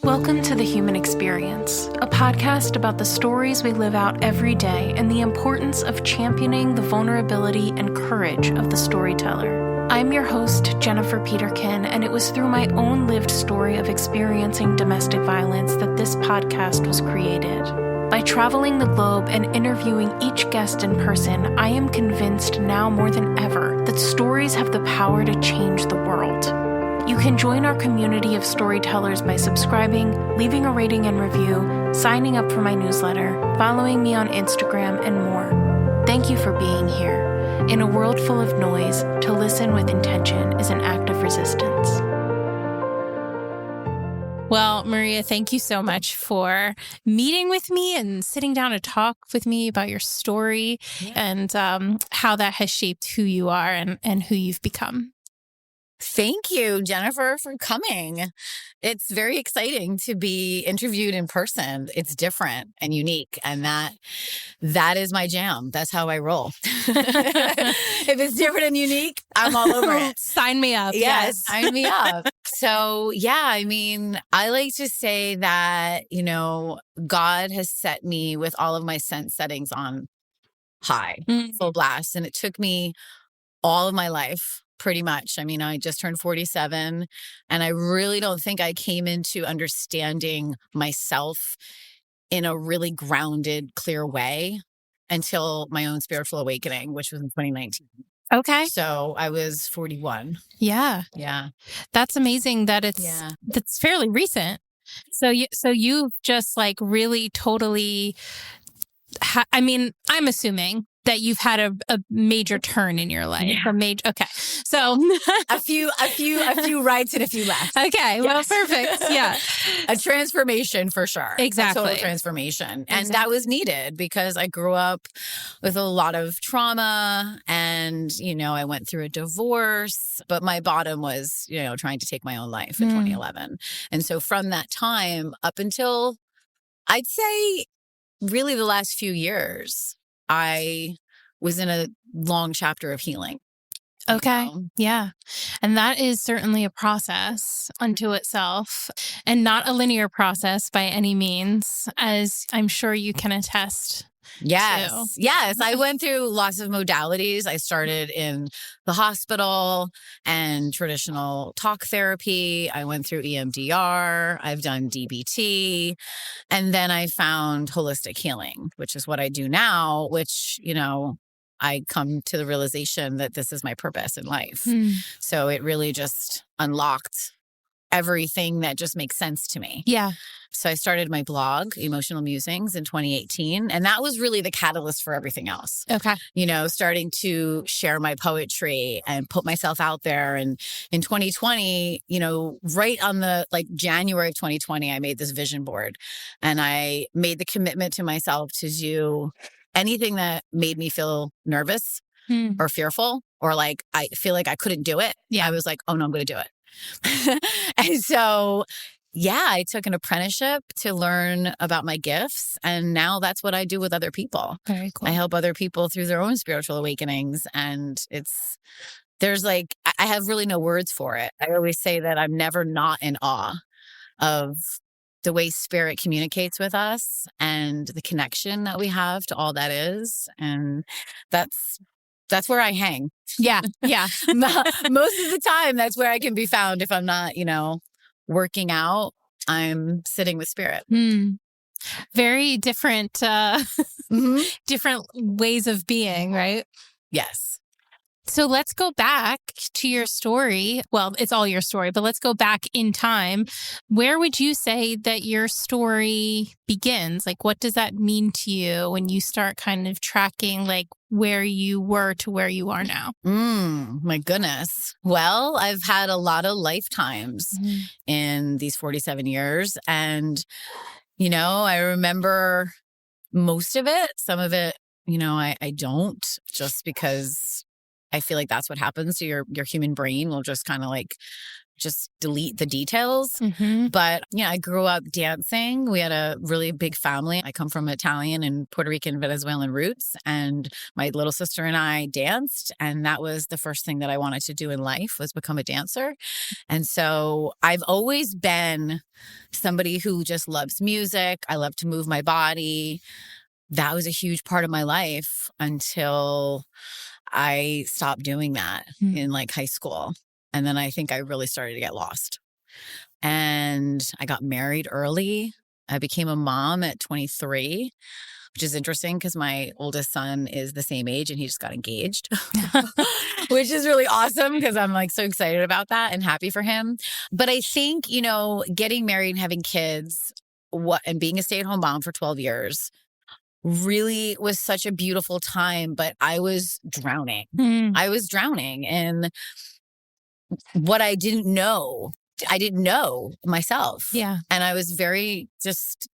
Welcome to The Human Experience, a podcast about the stories we live out every day and the importance of championing the vulnerability and courage of the storyteller. I'm your host, Jennifer Peterkin, and it was through my own lived story of experiencing domestic violence that this podcast was created. By traveling the globe and interviewing each guest in person, I am convinced now more than ever that stories have the power to change the world. You can join our community of storytellers by subscribing, leaving a rating and review, signing up for my newsletter, following me on Instagram, and more. Thank you for being here. In a world full of noise, to listen with intention is an act of resistance. Well, Maria, thank you so much for meeting with me and sitting down to talk with me about your story and how that has shaped who you are and who you've become. Thank you, Jennifer, for coming. It's very exciting to be interviewed in person. It's different and unique, and that is my jam. That's how I roll. If it's different and unique, I'm all over it. Sign me up. Yes, sign me up. So, I like to say that, God has set me with all of my sense settings on high, full blast. And it took me all of my life. Pretty much. I just turned 47, and I really don't think I came into understanding myself in a really grounded, clear way until my own spiritual awakening, which was in 2019. Okay. So I was 41. Yeah. Yeah. That's amazing that that's fairly recent. So you've just like really totally, I'm assuming that you've had a major turn in your life. Yeah. Okay. So a few rights and a few left. Okay. Yes. Well, perfect. Yeah. A transformation for sure. Exactly. A total transformation. And that was needed because I grew up with a lot of trauma and, I went through a divorce, but my bottom was, trying to take my own life in 2011. And so from that time up until I'd say really the last few years, I was in a long chapter of healing. Okay. Yeah. And that is certainly a process unto itself and not a linear process by any means, as I'm sure you can attest. Yes. Yes. I went through lots of modalities. I started in the hospital and traditional talk therapy. I went through EMDR. I've done DBT. And then I found holistic healing, which is what I do now, which, I come to the realization that this is my purpose in life. So it really just unlocked everything that just makes sense to me. Yeah. So I started my blog, Emotional Musings, in 2018. And that was really the catalyst for everything else. Okay. Starting to share my poetry and put myself out there. And in 2020, right on the January of 2020, I made this vision board. And I made the commitment to myself to do anything that made me feel nervous or fearful or I feel like I couldn't do it. Yeah. I was like, oh no, I'm going to do it. And so, I took an apprenticeship to learn about my gifts. And now that's what I do with other people. Very cool. I help other people through their own spiritual awakenings. And I have really no words for it. I always say that I'm never not in awe of the way spirit communicates with us and the connection that we have to all that is. And that's where I hang. Yeah. Yeah. Most of the time, that's where I can be found. If I'm not, working out, I'm sitting with spirit. Very different, different ways of being, right? Yes. So let's go back to your story. Well, it's all your story, but let's go back in time. Where would you say that your story begins? What does that mean to you when you start kind of tracking where you were to where you are now? My goodness. Well, I've had a lot of lifetimes in these 47 years. And, I remember most of it. Some of it, I don't, just because I feel like that's what happens to your human brain will just kind of just delete the details. Mm-hmm. But yeah, I grew up dancing. We had a really big family. I come from Italian and Puerto Rican, Venezuelan roots. And my little sister and I danced. And that was the first thing that I wanted to do in life, was become a dancer. And so I've always been somebody who just loves music. I love to move my body. That was a huge part of my life until I stopped doing that in like high school. And then I think I really started to get lost. And I got married early. I became a mom at 23, which is interesting because my oldest son is the same age and he just got engaged, which is really awesome because I'm like so excited about that and happy for him. But I think, you know, getting married and having kids and being a stay-at-home mom for 12 years really was such a beautiful time, but I was drowning. I was drowning in what I didn't know. I didn't know myself. Yeah. And I was very just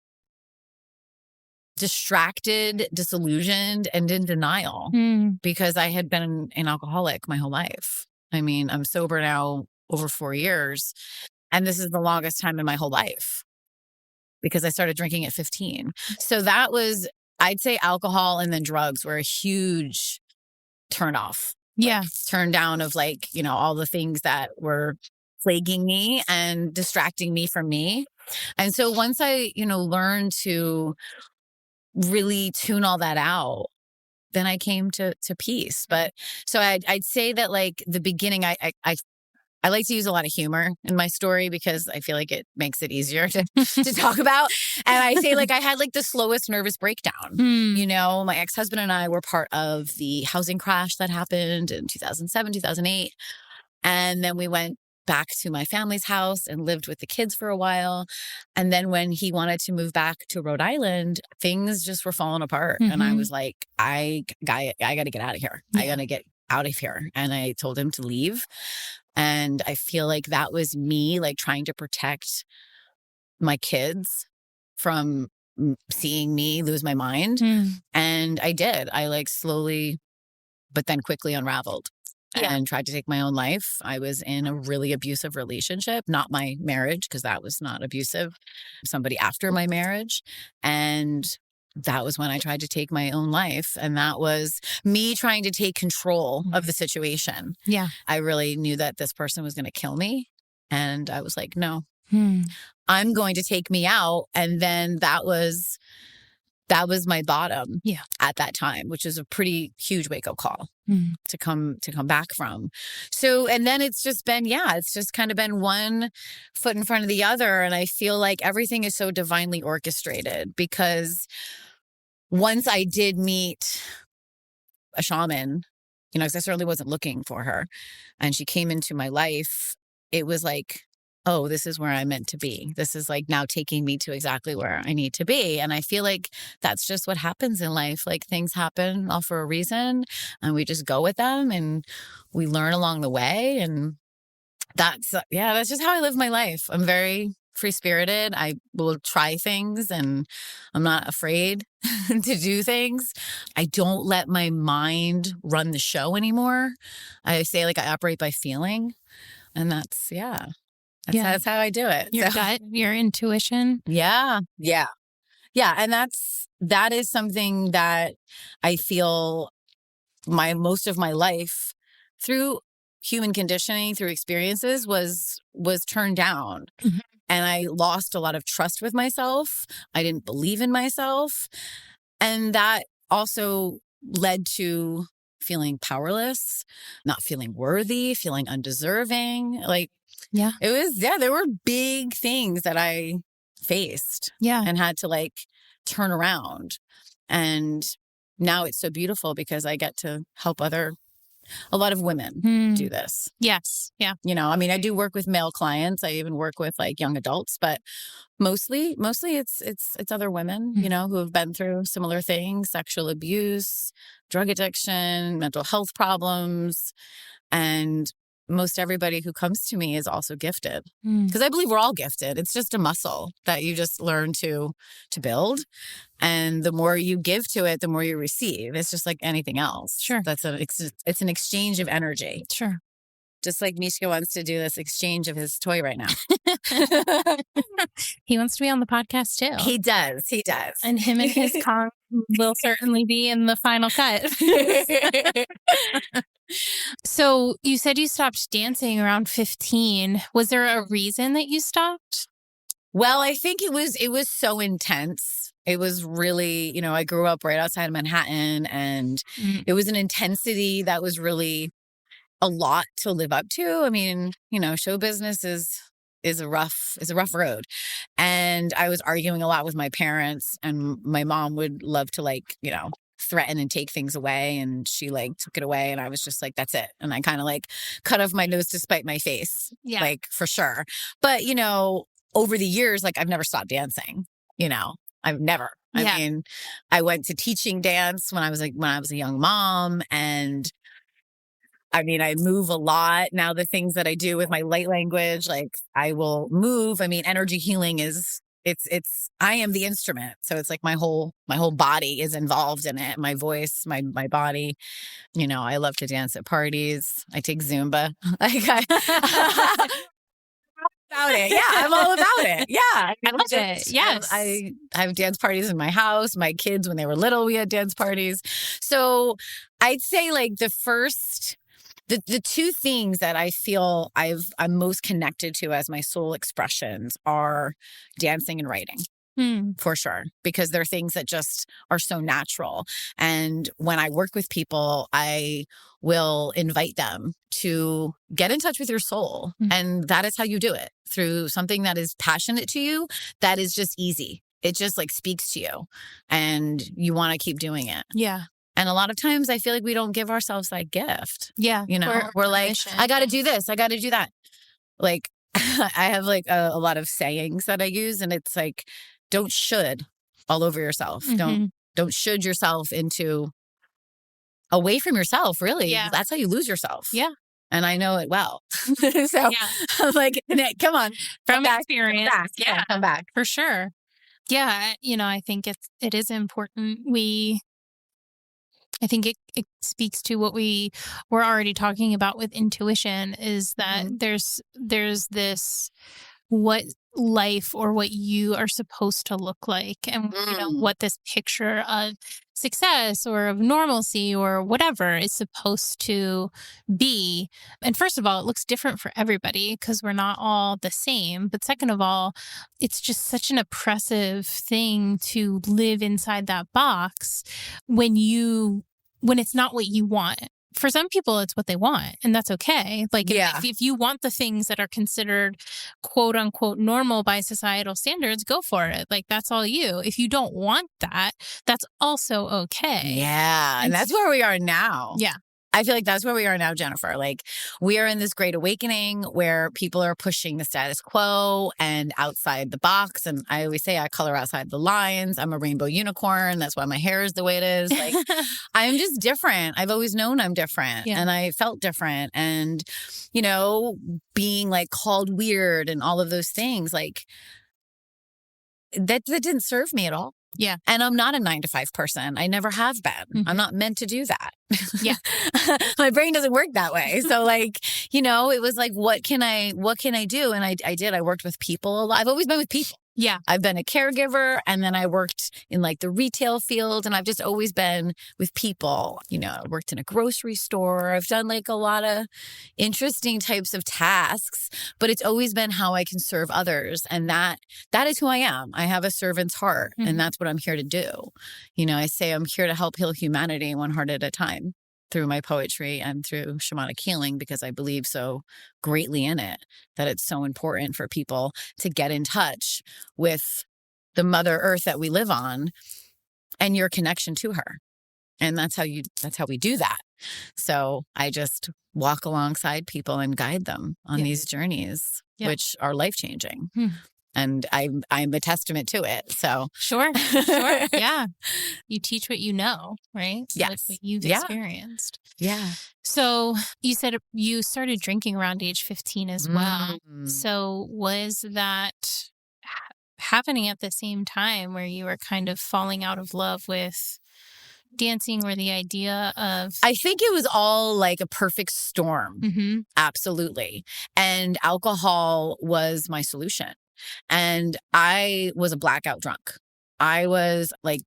distracted, disillusioned, and in denial because I had been an alcoholic my whole life. I mean, I'm sober now over 4 years, and this is the longest time in my whole life because I started drinking at 15. So that was, I'd say alcohol and then drugs were a huge turnoff. Yeah. Turn down of like, you know, all the things that were plaguing me and distracting me from me. And so once I, you know, learned to really tune all that out, then I came to peace. But so I'd say that like the beginning, I like to use a lot of humor in my story because I feel like it makes it easier to talk about. And I say like I had like the slowest nervous breakdown. You know, my ex-husband and I were part of the housing crash that happened in 2007, 2008. And then we went back to my family's house and lived with the kids for a while. And then when he wanted to move back to Rhode Island, things just were falling apart. And I was like, I got to get out of here. I got to get out of here. And I told him to leave. And I feel like that was me like trying to protect my kids from seeing me lose my mind. And I did. I like slowly, but then quickly unraveled and tried to take my own life. I was in a really abusive relationship, not my marriage, because that was not abusive, somebody after my marriage. And that was when I tried to take my own life. And that was me trying to take control of the situation. Yeah. I really knew that this person was going to kill me. And I was like, no, I'm going to take me out. And then that was my bottom at that time, which is a pretty huge wake-up call to come back from. So, and then it's just been, it's just kind of been one foot in front of the other. And I feel like everything is so divinely orchestrated because once I did meet a shaman, you know, because I certainly wasn't looking for her, and she came into my life, it was like, oh, this is where I'm meant to be. This is like now taking me to exactly where I need to be. And I feel like that's just what happens in life. Like things happen all for a reason and we just go with them and we learn along the way. And that's just how I live my life. I'm very free-spirited. I will try things and I'm not afraid to do things. I don't let my mind run the show anymore. I say like I operate by feeling, and that's how I do it. Your gut, your intuition. Yeah. And that is something that I feel most of my life through human conditioning, through experiences was turned down. And I lost a lot of trust with myself. I didn't believe in myself. And that also led to feeling powerless, not feeling worthy, feeling undeserving. Like, it was, there were big things that I faced and had to like turn around. And now it's so beautiful because I get to help a lot of women do this. Yes. Yeah. You know, I mean, I do work with male clients. I even work with like young adults, but mostly it's other women, you know, who have been through similar things, sexual abuse, drug addiction, mental health problems. And most everybody who comes to me is also gifted because I believe we're all gifted. It's just a muscle that you just learn to build. And the more you give to it, the more you receive. It's just like anything else. Sure. It's an exchange of energy. Sure. Just like Mishka wants to do this exchange of his toy right now. He wants to be on the podcast too. He does. And him and his Kong will certainly be in the final cut. So you said you stopped dancing around 15. Was there a reason that you stopped? Well, I think it was so intense. It was really, I grew up right outside of Manhattan, and it was an intensity that was really a lot to live up to. I mean, show business is a rough road. And I was arguing a lot with my parents, and my mom would love to threaten and take things away, and she took it away, and I was just like, that's it. And I kind of cut off my nose to spite my face. Yeah. For sure. But, over the years, I've never stopped dancing, I've never. I mean, I went to teaching dance when I was a young mom, and I mean, I move a lot. Now the things that I do with my light language, I will move. I mean, energy healing I am the instrument. So it's my whole body is involved in it. My voice, my body, I love to dance at parties. I take Zumba. About it. Yeah, I'm all about it. Yeah. I love it. Yes. I have dance parties in my house. My kids, when they were little, we had dance parties. So I'd say the two things that I feel I'm most connected to as my soul expressions are dancing and writing. For sure, because they're things that just are so natural. And when I work with people, I will invite them to get in touch with your soul. And that is how you do it, through something that is passionate to you, that is just easy. It just speaks to you, and you want to keep doing it. Yeah. And a lot of times I feel we don't give ourselves that gift. Yeah. We're like, I got to do this. I got to do that. I have a lot of sayings that I use, and it's don't should all over yourself. Don't should yourself away from yourself, really. Yeah. That's how you lose yourself. Yeah. And I know it well. So I'm Nick, come on. From experience. Come back. Yeah. Come back. For sure. Yeah. I think it is important. I think it speaks to what we were already talking about with intuition, is that there's this what life or what you are supposed to look like, and what this picture of success or of normalcy or whatever is supposed to be. And first of all, it looks different for everybody because we're not all the same. But second of all, it's just such an oppressive thing to live inside that box when it's not what you want. For some people, it's what they want, and that's okay. If you want the things that are considered quote unquote normal by societal standards, go for it. That's all you. If you don't want that, that's also okay. Yeah. And that's where we are now. Yeah. I feel that's where we are now, Jennifer. We are in this great awakening where people are pushing the status quo and outside the box. And I always say I color outside the lines. I'm a rainbow unicorn. That's why my hair is the way it is. I'm just different. I've always known I'm different. Yeah. And I felt different. And, being called weird and all of those things, that didn't serve me at all. Yeah. And I'm not a 9-to-5 person. I never have been. I'm not meant to do that. Yeah. My brain doesn't work that way. So it was what can I do? And I did. I worked with people a lot. I've always been with people. Yeah. I've been a caregiver, and then I worked in the retail field, and I've just always been with people. I worked in a grocery store. I've done a lot of interesting types of tasks, but it's always been how I can serve others. And that is who I am. I have a servant's heart, and that's what I'm here to do. I say I'm here to help heal humanity one heart at a time, through my poetry and through shamanic healing, because I believe so greatly in it, that it's so important for people to get in touch with the Mother Earth that we live on and your connection to her. And that's how we do that. So I just walk alongside people and guide them on these journeys, which are life-changing. And I'm a testament to it. So sure. Yeah. You teach what you know, right? Yes. What you've experienced. Yeah. So you said you started drinking around age 15 as well. So was that happening at the same time where you were kind of falling out of love with dancing or the idea of? I think it was all like a perfect storm. Mm-hmm. Absolutely. And alcohol was my solution. And I was a blackout drunk. I was like,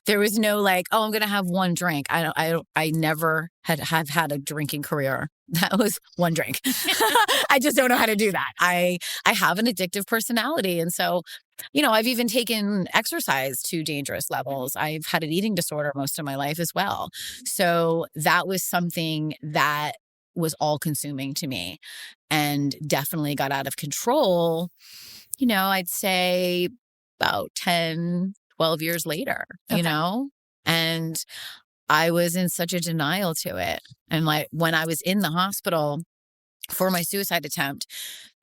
there was no like, oh, I'm going to have one drink. I never have had a drinking career. That was one drink. I just don't know how to do that. I have an addictive personality. And so, I've even taken exercise to dangerous levels. I've had an eating disorder most of my life as well. So that was something that was all consuming to me and definitely got out of control. I'd say about 10, 12 years later, and I was in such a denial to it. And like when I was in the hospital for my suicide attempt,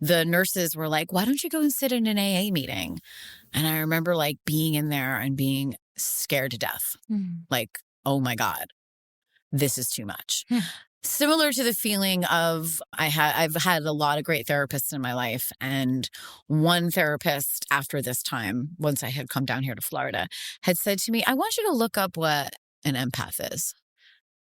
the nurses were like, why don't you go and sit in an AA meeting? And I remember like being in there and being scared to death. Like, oh my God, this is too much. Similar to the feeling of I've had a lot of great therapists in my life. And one therapist after this time, once I had come down here to Florida, had said to me, I want you to look up what an empath is.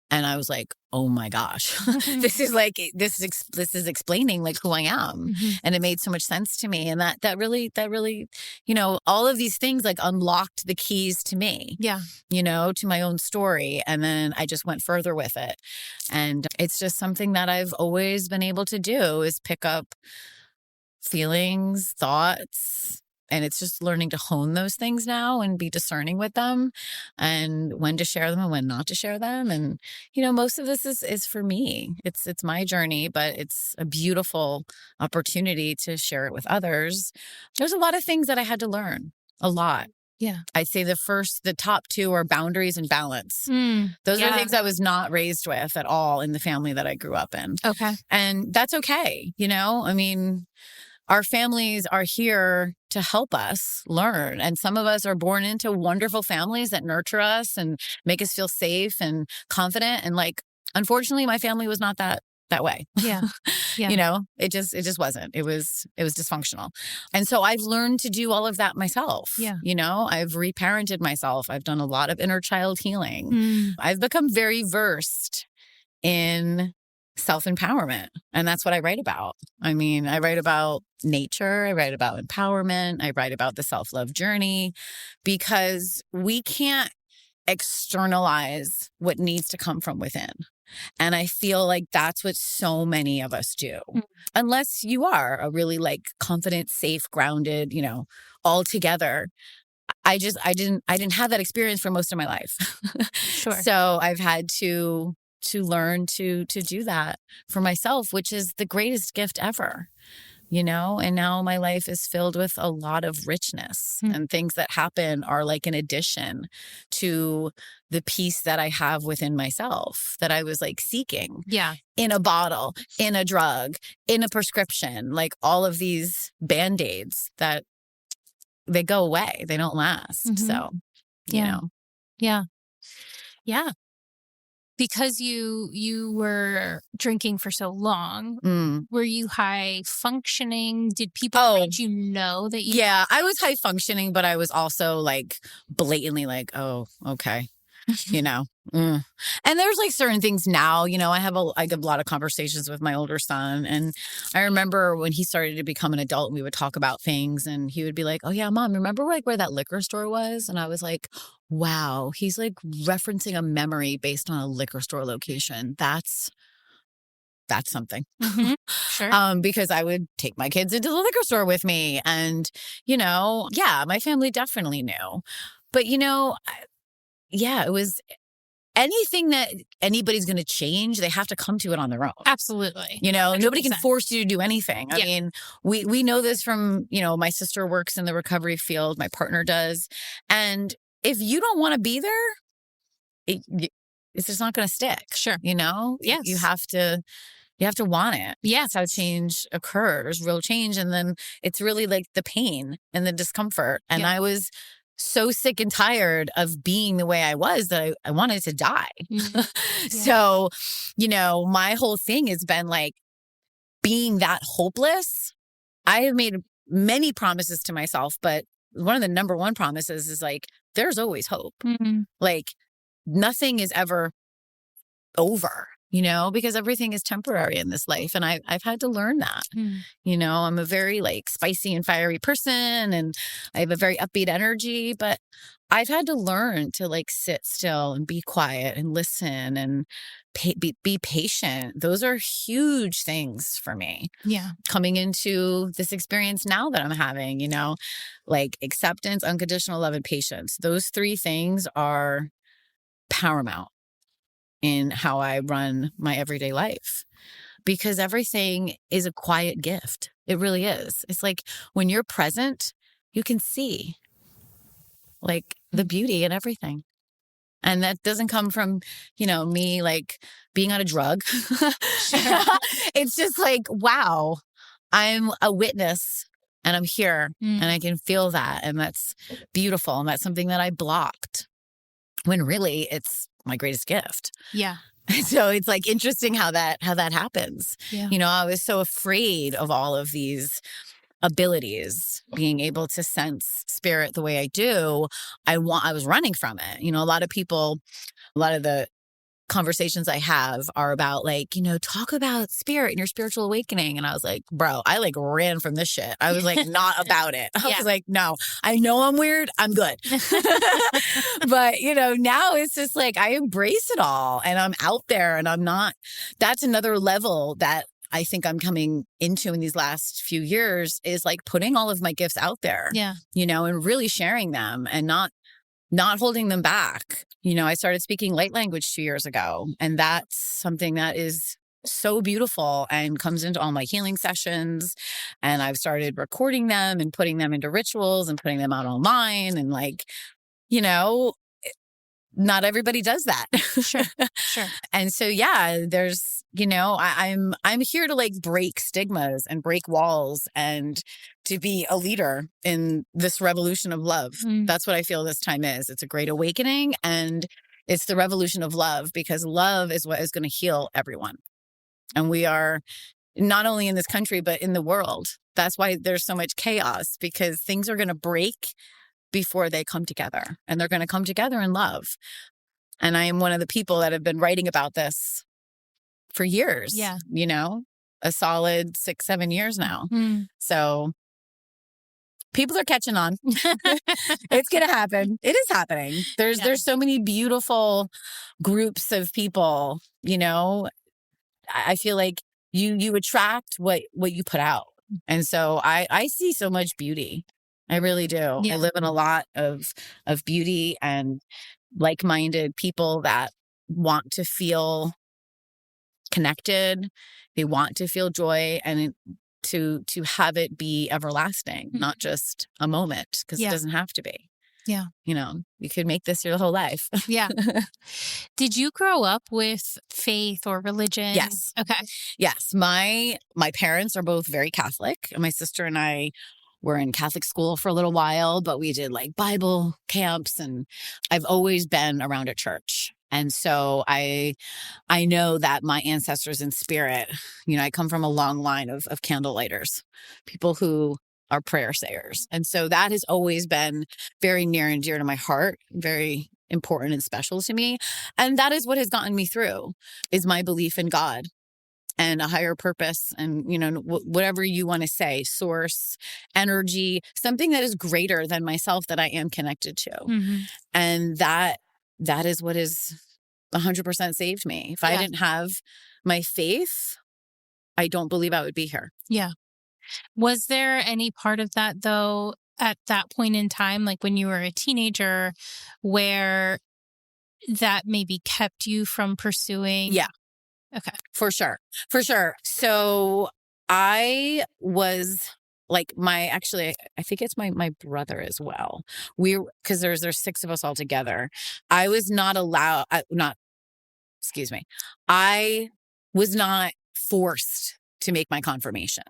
And I was like, oh my gosh, this is explaining like who I am. And it made so much sense to me. And that really, all of these things like unlocked the keys to me, to my own story. And then I just went further with it. And it's just something that I've always been able to do is pick up feelings, thoughts. And it's just learning to hone those things now and be discerning with them and when to share them and when not to share them. And, most of this is for me. It's my journey, but it's a beautiful opportunity to share it with others. There's a lot of things that I had to learn, a lot. Yeah. I'd say the top two are boundaries and balance. Those are things I was not raised with at all in the family that I grew up in. Okay. And that's okay. Our families are here to help us learn. And some of us are born into wonderful families that nurture us and make us feel safe and confident. And like, unfortunately, my family was not that way. Yeah. It just wasn't. It was dysfunctional. And so I've learned to do all of that myself. Yeah. I've reparented myself. I've done a lot of inner child healing. I've become very versed in self-empowerment. And that's what I write about. I write about nature. I write about empowerment. I write about the self-love journey because we can't externalize what needs to come from within. And I feel like that's what so many of us do. Unless you are a really like confident, safe, grounded, all together. I didn't have that experience for most of my life. Sure. So I've had to learn to do that for myself, which is the greatest gift ever, and now my life is filled with a lot of richness and things that happen are like an addition to the peace that I have within myself that I was like seeking in a bottle, in a drug, in a prescription, like all of these Band-Aids that they go away. They don't last. So, Yeah. Because you were drinking for so long, were you high functioning? Did people around you know that you? Yeah, I was high functioning, but I was also like blatantly like, oh, okay. And there's like certain things now, I have a lot of conversations with my older son. And I remember when he started to become an adult and we would talk about things and he would be like, oh yeah, Mom, remember like where that liquor store was? And I was like, wow, he's like referencing a memory based on a liquor store location. That's something. Sure. Because I would take my kids into the liquor store with me and, my family definitely knew. But, it was anything that anybody's going to change, they have to come to it on their own. Absolutely. Nobody can force you to do anything. I mean, we know this from, my sister works in the recovery field, my partner does. And if you don't want to be there, it's just not going to stick. Sure. Yes. You have to want it. Yes. That's how change occurs, real change. And then it's really like the pain and the discomfort. And I was so sick and tired of being the way I was that I wanted to die. So, my whole thing has been like being that hopeless. I have made many promises to myself, but one of the number one promises is like, there's always hope. Like nothing is ever over, because everything is temporary in this life. And I've had to learn that. I'm a very like spicy and fiery person, and I have a very upbeat energy, but I've had to learn to like sit still and be quiet and listen and be patient. Those are huge things for me. Yeah. Coming into this experience now that I'm having, like acceptance, unconditional love, and patience. Those three things are paramount in how I run my everyday life, because everything is a quiet gift. It really is. It's like when you're present, you can see like the beauty in everything. And that doesn't come from, me like being on a drug. It's just like, wow, I'm a witness and I'm here and I can feel that. And that's beautiful. And that's something that I blocked when really it's my greatest gift. Yeah. So it's like interesting how that happens. Yeah. I was so afraid of all of these abilities, being able to sense spirit the way I do. I was running from it. A lot of the conversations I have are about like, talk about spirit and your spiritual awakening. And I was like, bro, I like ran from this shit. I was like, not about it. I was like, no, I know I'm weird. I'm good. But, now it's just like, I embrace it all and I'm out there and I'm not, that's another level that I think I'm coming into in these last few years is like putting all of my gifts out there, and really sharing them and not holding them back. I started speaking light language 2 years ago, and that's something that is so beautiful and comes into all my healing sessions. And I've started recording them and putting them into rituals and putting them out online. And like, not everybody does that. Sure. And so, there's, I'm here to like break stigmas and break walls and to be a leader in this revolution of love. That's what I feel this time is. It's a great awakening and it's the revolution of love, because love is what is going to heal everyone. And we are not only in this country, but in the world. That's why there's so much chaos, because things are going to break before they come together, and they're going to come together in love. And I am one of the people that have been writing about this for years, a solid 6-7 years now. So people are catching on. It's going to happen. It is happening. There's so many beautiful groups of people, I feel like you attract what you put out. And so I see so much beauty. I really do. Yeah. I live in a lot of beauty and like-minded people that want to feel connected. They want to feel joy and to have it be everlasting, not just a moment, because it doesn't have to be. Yeah. You could make this your whole life. Yeah. Did you grow up with faith or religion? Yes. Okay. Yes. My parents are both very Catholic. My sister and I were in Catholic school for a little while, but we did like Bible camps, and I've always been around a church. And so I know that my ancestors in spirit, I come from a long line of candle lighters, people who are prayer sayers. And so that has always been very near and dear to my heart, very important and special to me. And that is what has gotten me through, is my belief in God and a higher purpose and, whatever you want to say, source, energy, something that is greater than myself that I am connected to. And that is what has 100% saved me. If I didn't have my faith, I don't believe I would be here. Yeah. Was there any part of that, though, at that point in time, like when you were a teenager, where that maybe kept you from pursuing? Yeah. Okay. For sure. So I was like I think it's my brother as well. Because there's 6 of us all together. I was not allowed, I was not forced to make my confirmation.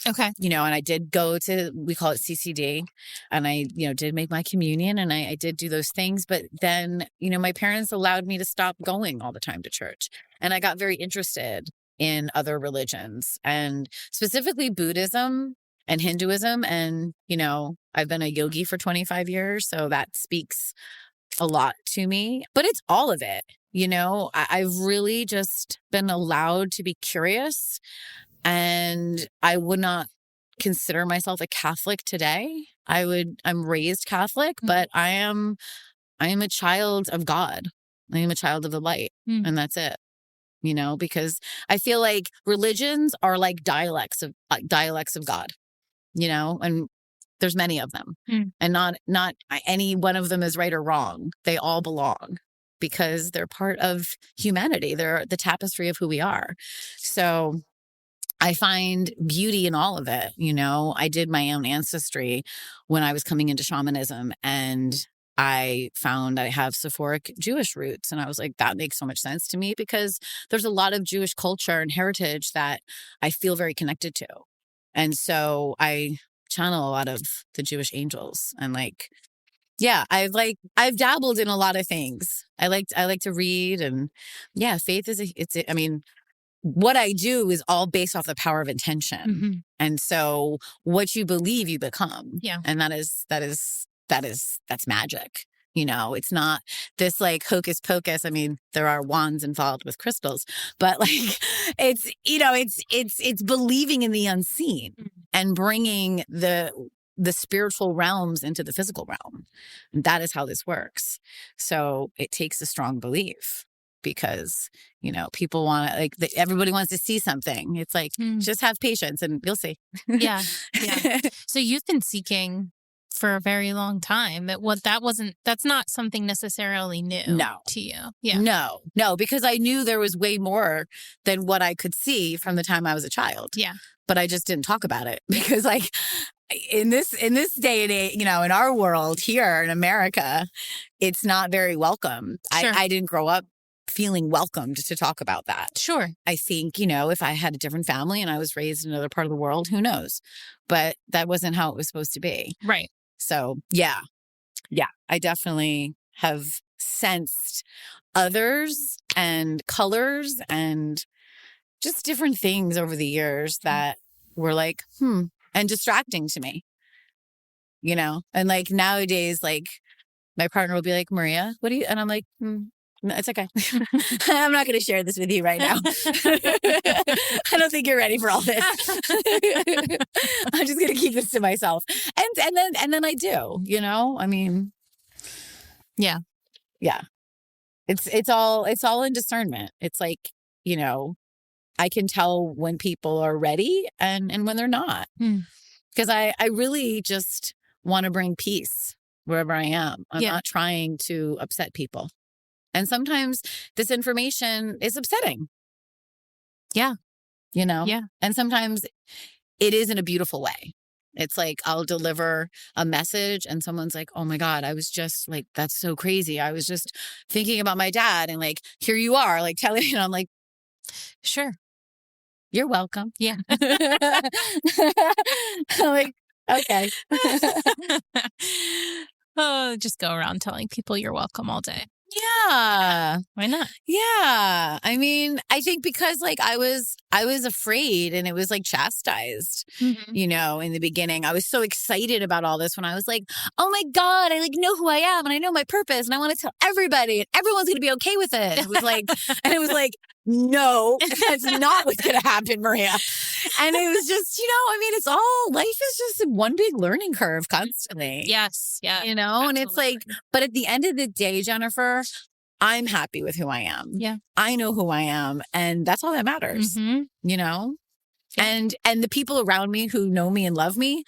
Okay. And I did go to, we call it CCD, and I, did make my communion, and I did do those things. But then, my parents allowed me to stop going all the time to church. And I got very interested in other religions, and specifically Buddhism and Hinduism. And, I've been a yogi for 25 years. So that speaks a lot to me, but it's all of it. You know, I've really just been allowed to be curious, and I would not consider myself a Catholic today. I'm raised Catholic, but I am a child of God. I am a child of the light, and that's it. You know, because I feel like religions are like dialects of God, you know, and there's many of them, and not any one of them is right or wrong. They all belong because they're part of humanity. They're the tapestry of who we are. So I find beauty in all of it. You know, I did my own ancestry when I was coming into shamanism, and I found I have Sephoриc Jewish roots. And I was like, that makes so much sense to me because there's a lot of Jewish culture and heritage that I feel very connected to. And so I channel a lot of the Jewish angels, and like, yeah, I've dabbled in a lot of things. I like to read, and yeah, faith I mean, what I do is all based off the power of intention. And so what you believe, you become. Yeah. And that's magic. You know, it's not this like hocus pocus. I mean, there are wands involved with crystals, but like it's, you know, it's believing in the unseen and bringing the spiritual realms into the physical realm. And that is how this works. So it takes a strong belief, because, you know, people want to, like, everybody wants to see something. It's like, just have patience and you'll see. Yeah. So you've been seeking for a very long time. That's not something necessarily new to you. Yeah. No, because I knew there was way more than what I could see from the time I was a child. Yeah. But I just didn't talk about it because, like, in this day and age, you know, in our world here in America, it's not very welcome. Sure. I didn't grow up feeling welcomed to talk about that. Sure. I think, you know, if I had a different family and I was raised in another part of the world, who knows? But that wasn't how it was supposed to be. Right. So, yeah, I definitely have sensed others and colors and just different things over the years that were like, and distracting to me, you know? And like nowadays, like my partner will be like, Maria, what do you, and I'm like, no, it's okay. I'm not going to share this with you right now. I don't think you're ready for all this. I'm just going to keep this to myself. And then I do, you know, I mean, yeah. It's all in discernment. It's like, you know, I can tell when people are ready and when they're not, because I really just want to bring peace wherever I am. I'm not trying to upset people. And sometimes this information is upsetting. Yeah. You know? Yeah. And sometimes it is in a beautiful way. It's like I'll deliver a message and someone's like, oh my God, I was just like, that's so crazy. I was just thinking about my dad, and like, here you are, like telling me, and I'm like, sure. You're welcome. Yeah. I'm like, okay. Oh, just go around telling people you're welcome all day. Yeah. Why not? Yeah. I mean, I think because like I was afraid, and it was like chastised, you know, in the beginning. I was so excited about all this when I was like, oh my God, I like know who I am and I know my purpose and I want to tell everybody and everyone's going to be okay with it. It was like, no, that's not what's going to happen, Maria. And it was just, you know, I mean, life is just one big learning curve constantly. Yes. Yeah. You know, absolutely. And it's like, but at the end of the day, Jennifer, I'm happy with who I am. Yeah. I know who I am. And that's all that matters, you know? Yeah. And the people around me who know me and love me,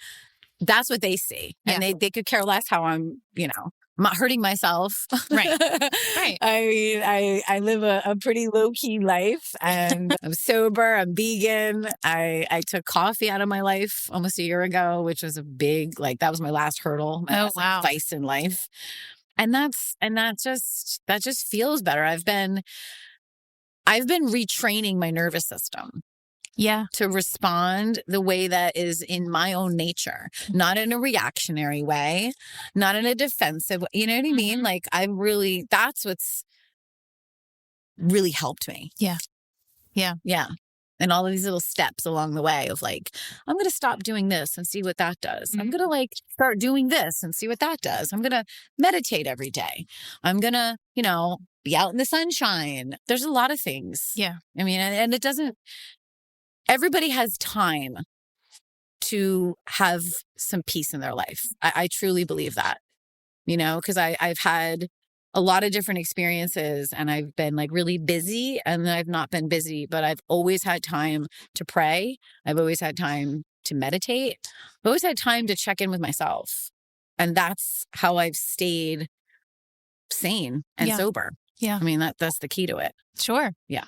that's what they see. And they could care less how I'm, you know, I'm not hurting myself. Right. I mean, I live a pretty low-key life, and I'm sober, I'm vegan. I took coffee out of my life almost a year ago, which was a big, like, that was my last hurdle. My last vice in life. And that just feels better. I've been retraining my nervous system. Yeah. To respond the way that is in my own nature, not in a reactionary way, not in a defensive way. You know what I mean? Like that's what's really helped me. Yeah. And all of these little steps along the way of like, I'm going to stop doing this and see what that does. I'm going to like start doing this and see what that does. I'm going to meditate every day. I'm going to, be out in the sunshine. There's a lot of things. Yeah. I mean, and it doesn't, everybody has time to have some peace in their life. I truly believe that, because I've had a lot of different experiences and I've been like really busy and then I've not been busy, but I've always had time to pray. I've always had time to meditate. I've always had time to check in with myself. And that's how I've stayed sane and sober. Yeah. I mean, that's the key to it. Sure. Yeah.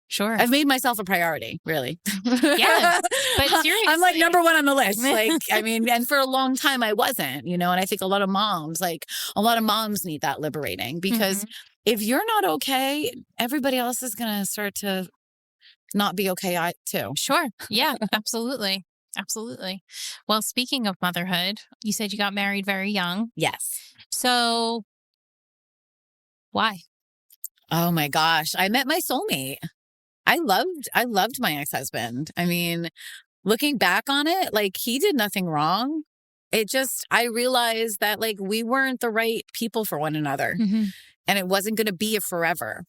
Sure. I've made myself a priority, really. Yeah. But seriously. I'm like number one on the list. Like, I mean, and for a long time I wasn't, and I think a lot of moms need that liberating because if you're not okay, everybody else is going to start to not be okay too. Sure. Yeah, absolutely. Absolutely. Well, speaking of motherhood, you said you got married very young. Yes. So why? Oh my gosh. I met my soulmate. I loved my ex-husband. I mean, looking back on it, like he did nothing wrong. I realized that like we weren't the right people for one another and it wasn't going to be a forever.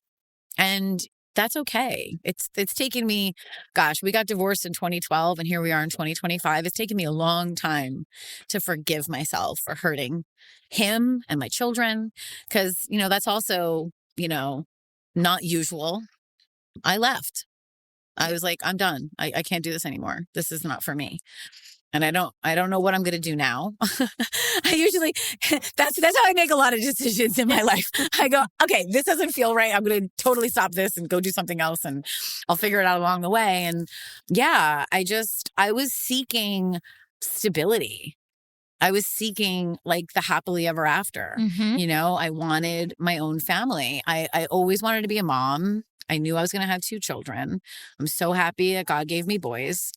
And that's okay. It's taken me, gosh, we got divorced in 2012 and here we are in 2025. It's taken me a long time to forgive myself for hurting him and my children. Cause that's also, not usual. I left. I was like, I'm done. I can't do this anymore. This is not for me. And I don't know what I'm going to do now. I usually, that's how I make a lot of decisions in my life. I go, okay, this doesn't feel right. I'm going to totally stop this and go do something else and I'll figure it out along the way. And yeah, I was seeking stability. I was seeking like the happily ever after. I wanted my own family. I always wanted to be a mom. I knew I was going to have 2 children. I'm so happy that God gave me boys.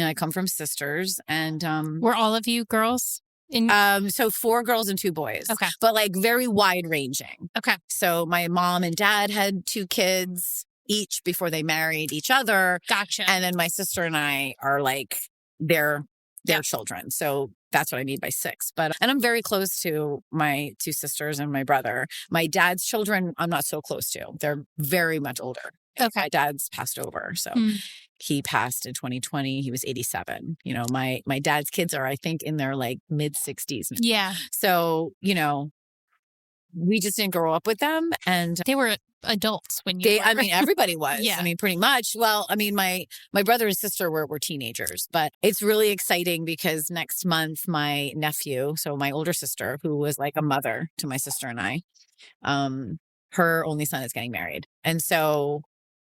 I come from sisters and were all of you girls? So 4 girls and 2 boys. Okay. But like very wide ranging. Okay. So my mom and dad had 2 kids each before they married each other. Gotcha. And then my sister and I are like their children. So that's what I mean by 6. And I'm very close to my 2 sisters and my brother. My dad's children, I'm not so close to. They're very much older. Okay. My dad's passed over. So he passed in 2020. He was 87. My dad's kids are, I think, in their like mid 60s. Yeah. So, we just didn't grow up with them. And they were adults when you were. I mean, everybody was. Yeah. I mean, pretty much. Well, I mean, my brother and sister were teenagers, but it's really exciting because next month, my nephew, so my older sister, who was like a mother to my sister and I, her only son is getting married. And so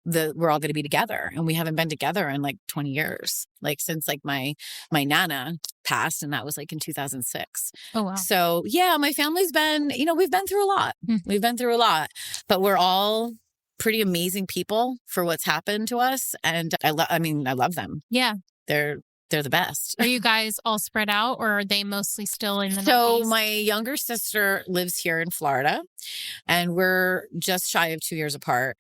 we're all going to be together, and we haven't been together in like 20 years, like since like my Nana passed, and that was like in 2006. Oh, wow. So yeah, my family's been, we've been through a lot. We've been through a lot, but we're all pretty amazing people for what's happened to us. And I love them. Yeah. They're the best. Are you guys all spread out or are they mostly still in the So Northeast? my younger sister lives here in Florida and we're just shy of 2 years apart.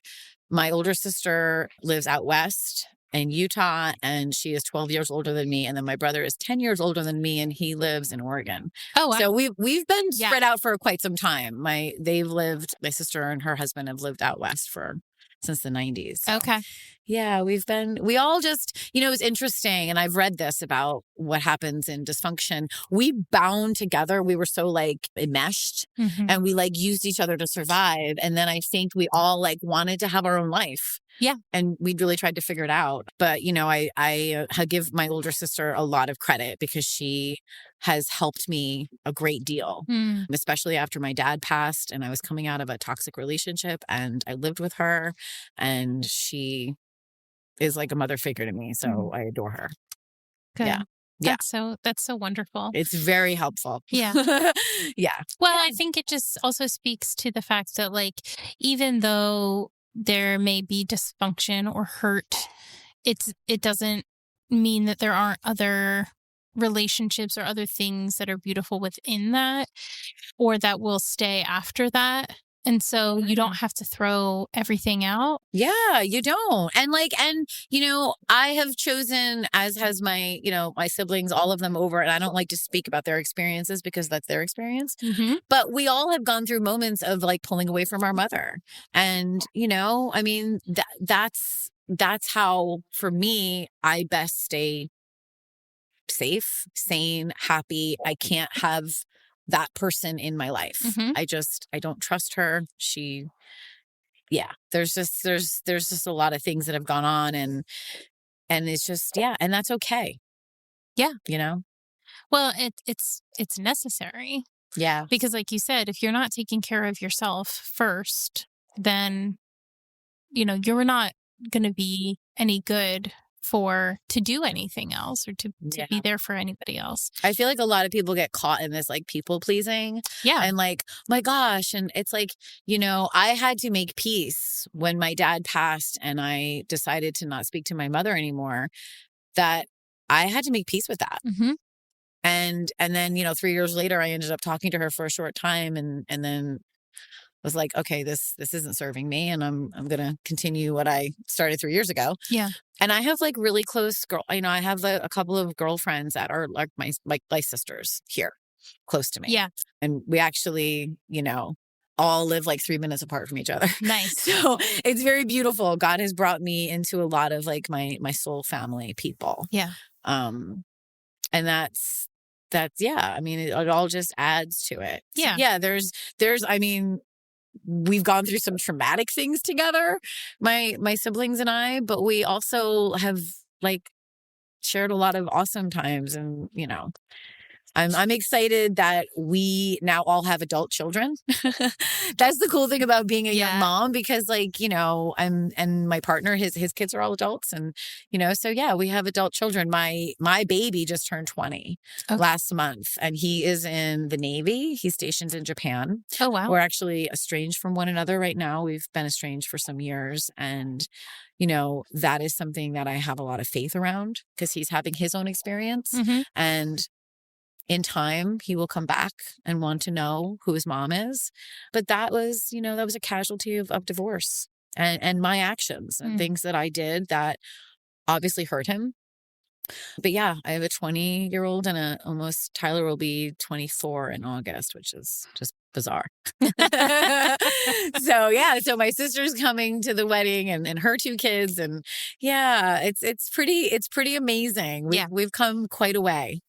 My older sister lives out west in Utah and she is 12 years older than me. And then my brother is 10 years older than me and he lives in Oregon. Oh, wow. So we've been spread out for quite some time. My sister and her husband have lived out west since the 90s. So. Okay. Yeah, we all just, it was interesting. And I've read this about what happens in dysfunction. We bound together. We were so like enmeshed and we like used each other to survive. And then I think we all like wanted to have our own life. Yeah. And we really tried to figure it out. But, I give my older sister a lot of credit because she has helped me a great deal, especially after my dad passed and I was coming out of a toxic relationship and I lived with her and she is like a mother figure to me. So I adore her. Good. Yeah. That's so wonderful. It's very helpful. Yeah. Yeah. Well, I think it just also speaks to the fact that like, even though there may be dysfunction or hurt, it doesn't mean that there aren't other relationships or other things that are beautiful within that or that will stay after that. And so you don't have to throw everything out. Yeah, you don't. And I have chosen, as has my, my siblings, all of them over, and I don't like to speak about their experiences because that's their experience. Mm-hmm. But we all have gone through moments of like pulling away from our mother. And, I mean, that's how, for me, I best stay safe, sane, happy. I can't have that person in my life. Mm-hmm. I don't trust her. There's just a lot of things that have gone on, and it's just, and that's okay. Yeah. Well, it's necessary. Yeah. Because like you said, if you're not taking care of yourself first, then, you're not going to be any good to do anything else or to be there for anybody else. I feel like a lot of people get caught in this like people pleasing. Yeah. And like, my gosh. And it's like, I had to make peace when my dad passed and I decided to not speak to my mother anymore, that I had to make peace with that. Mm-hmm. And then, 3 years later, I ended up talking to her for a short time and then was like, okay, this isn't serving me, and I'm going to continue what I started 3 years ago. Yeah. And I have like really close I have a couple of girlfriends that are like my sisters here close to me. Yeah. And we actually, all live like 3 minutes apart from each other. Nice. So it's very beautiful. God has brought me into a lot of like my soul family people. Yeah. And that's, I mean, it all just adds to it. Yeah. So, yeah. There's, I mean, we've gone through some traumatic things together, my siblings and I, but we also have like shared a lot of awesome times. And, I'm excited that we now all have adult children. That's the cool thing about being a young mom, because like, and my partner, his kids are all adults, and, so yeah, we have adult children. My baby just turned 20 last month, and he is in the Navy. He's stationed in Japan. Oh, wow. We're actually estranged from one another right now. We've been estranged for some years, and that is something that I have a lot of faith around, because he's having his own experience. Mm-hmm. And in time, he will come back and want to know who his mom is. But that was, that was a casualty of divorce and my actions and things that I did that obviously hurt him. But yeah, I have a 20-year-old and Tyler will be 24 in August, which is just bizarre. So my sister's coming to the wedding and her 2 kids. And yeah, it's pretty amazing. We've come quite a way.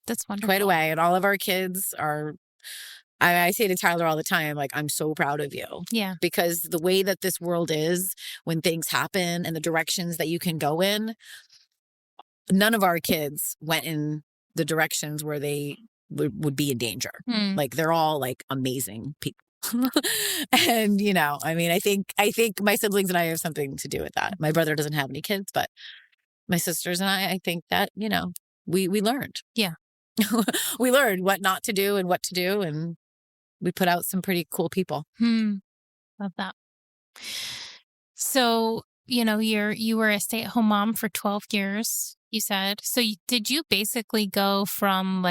That's wonderful. Quite a way. And all of our kids are, I say to Tyler all the time, like, I'm so proud of you. Yeah. Because the way that this world is, when things happen and the directions that you can go in, none of our kids went in the directions where they would be in danger. Like, they're all like amazing people. And, I mean, I think my siblings and I have something to do with that. My brother doesn't have any kids, but my sisters and I think that, we learned. Yeah. We learned what not to do and what to do, and we put out some pretty cool people. Love that. So, you were a stay-at-home mom for 12 years, you said. So did you basically go from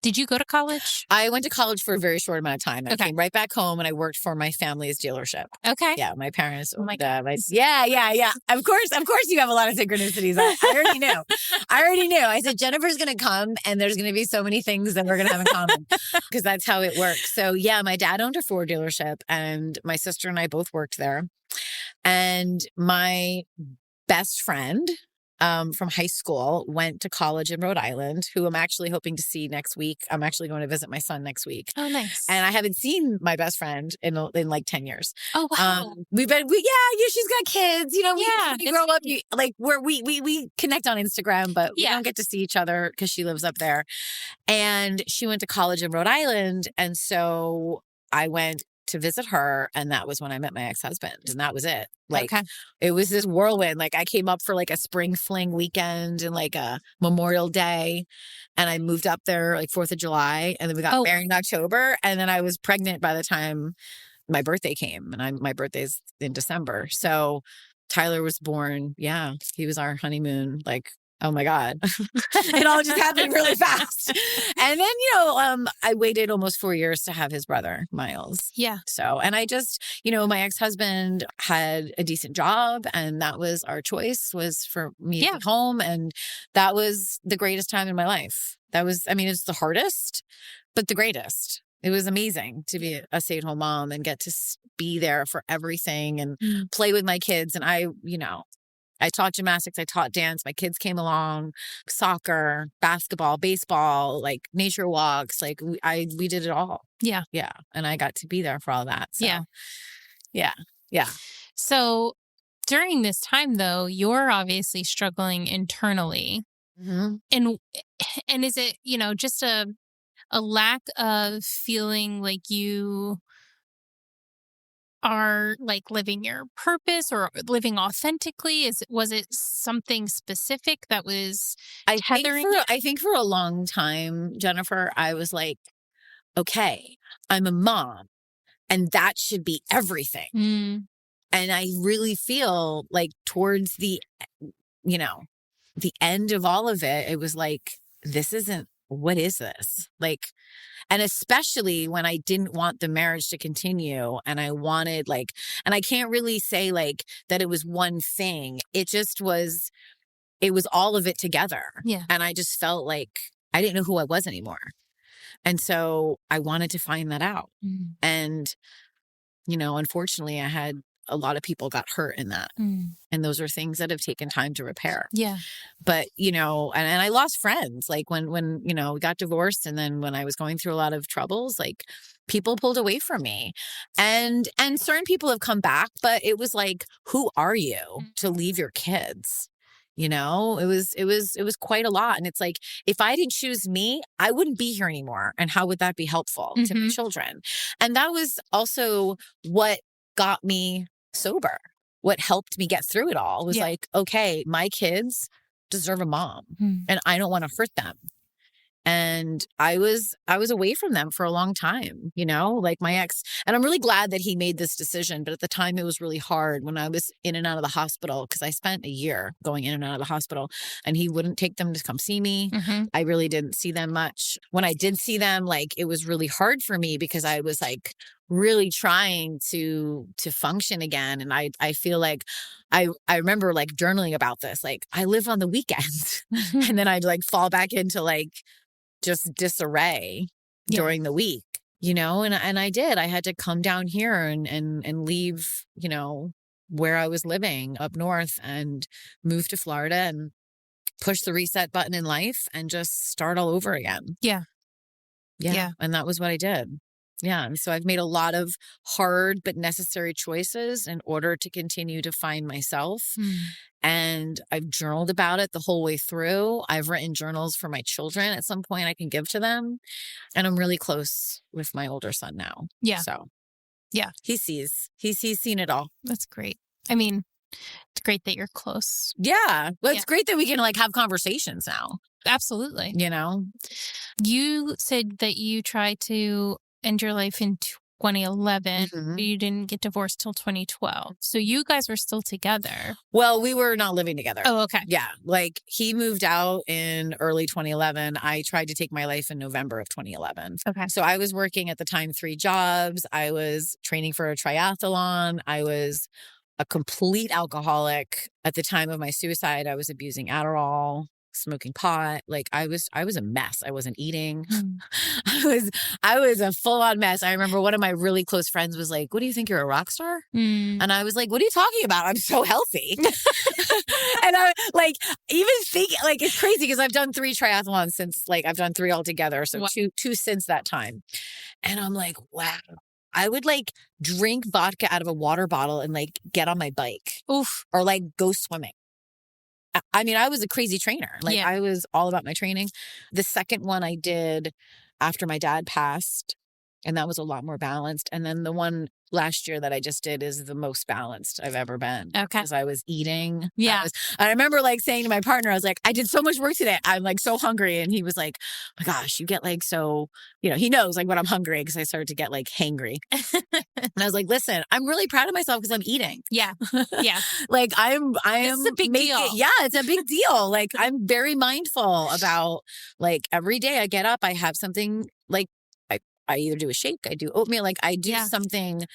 did you go to college? I went to college for a very short amount of time. I came right back home and I worked for my family's dealership. Okay. Yeah, my parents. Oh my yeah. Of course, you have a lot of synchronicities. I already knew. I said, Jennifer's going to come and there's going to be so many things that we're going to have in common, because that's how it works. So yeah, my dad owned a Ford dealership and my sister and I both worked there. And my best friend from high school went to college in Rhode Island, who I'm actually hoping to see next week. I'm actually going to visit my son next week. Oh, nice. And I haven't seen my best friend in like 10 years. Oh, wow. She's got kids, we grow up, we connect on Instagram, but we don't get to see each other because she lives up there. And she went to college in Rhode Island. And so I went to visit her, and that was when I met my ex-husband, and that was it. It was this whirlwind. Like, I came up for like a spring fling weekend and like a Memorial Day, and I moved up there like 4th of July, and then we got married in October, and then I was pregnant by the time my birthday came, and my birthday's in December. So Tyler was born. Yeah, he was our honeymoon, like oh my God, it all just happened really fast. And then, I waited almost 4 years to have his brother, Miles. Yeah. So, and I just, my ex-husband had a decent job, and that was our choice, was for me to be home. And that was the greatest time in my life. It's the hardest, but the greatest. It was amazing to be a stay-at-home mom and get to be there for everything and play with my kids. And I taught gymnastics, I taught dance, my kids came along, soccer, basketball, baseball, like nature walks, like we did it all. Yeah. Yeah. And I got to be there for all that. So, yeah. Yeah. So during this time, though, you're obviously struggling internally. Mm-hmm. And is it, just a lack of feeling like you are like living your purpose or living authentically? Was it something specific that was tethering? I think for a long time, Jennifer, I was like, okay, I'm a mom and that should be everything. And I really feel like towards the end of all of it, it was like, what is this? Like, and especially when I didn't want the marriage to continue and I wanted and I can't really say that it was one thing. It just was, it was all of it together. Yeah. And I just felt like I didn't know who I was anymore. And so I wanted to find that out. And, unfortunately I had a lot of people got hurt in that. And those are things that have taken time to repair. Yeah. But, and I lost friends, like when, we got divorced. And then when I was going through a lot of troubles, like people pulled away from me and certain people have come back, but it was like, who are you to leave your kids? It was quite a lot. And it's like, if I didn't choose me, I wouldn't be here anymore. And how would that be helpful to my children? And that was also what got me sober. What helped me get through it all was like, okay, my kids deserve a mom and I don't want to hurt them. And I was away from them for a long time, like my ex. And I'm really glad that he made this decision. But at the time, it was really hard when I was in and out of the hospital, because I spent a year going in and out of the hospital and he wouldn't take them to come see me. I really didn't see them much. When I did see them, it was really hard for me because I was really trying to function again. And I feel like I remember journaling about this. I live on the weekends and then I'd fall back into just disarray during the week, and I did. I had to come down here and leave, where I was living up north and move to Florida and push the reset button in life and just start all over again. Yeah. And that was what I did. Yeah. And so I've made a lot of hard but necessary choices in order to continue to find myself. And I've journaled about it the whole way through. I've written journals for my children at some point I can give to them. And I'm really close with my older son now. Yeah. So yeah, he's seen it all. That's great. I mean, it's great that you're close. Yeah. Well, it's great that we can have conversations now. Absolutely. You said that you tried to end your life in 2011, but you didn't get divorced till 2012. So you guys were still together. Well, we were not living together. Oh, okay. Yeah. He moved out in early 2011. I tried to take my life in November of 2011. Okay. So I was working at the time 3 jobs. I was training for a triathlon. I was a complete alcoholic. At the time of my suicide, I was abusing Adderall, smoking pot. I was a mess. I wasn't eating. I was a full-on mess. I remember one of my really close friends was like, "What do you think, you're a rock star?" And I was like, "What are you talking about? I'm so healthy." And I even thinking it's crazy because I've done 3 triathlons since I've done 3 altogether. So two since that time. And I'm like, wow. I would drink vodka out of a water bottle and get on my bike. Oof. Or go swimming. I mean, I was a crazy trainer. I was all about my training. The second one I did after my dad passed, And that was a lot more balanced. And then the one last year that I just did is the most balanced I've ever been. Okay. Because I was eating. Yeah. I remember like saying to my partner, I was like, I did so much work today. I'm like so hungry. And he was like, oh my gosh, you get like so, he knows like when I'm hungry because I started to get like hangry. And I was like, listen, I'm really proud of myself because I'm eating. Yeah. Yeah. Like I am It's a big deal. Yeah, it's a big deal. Like I'm very mindful about like every day I get up, I have something like I either do a shake, I do oatmeal, like I do something.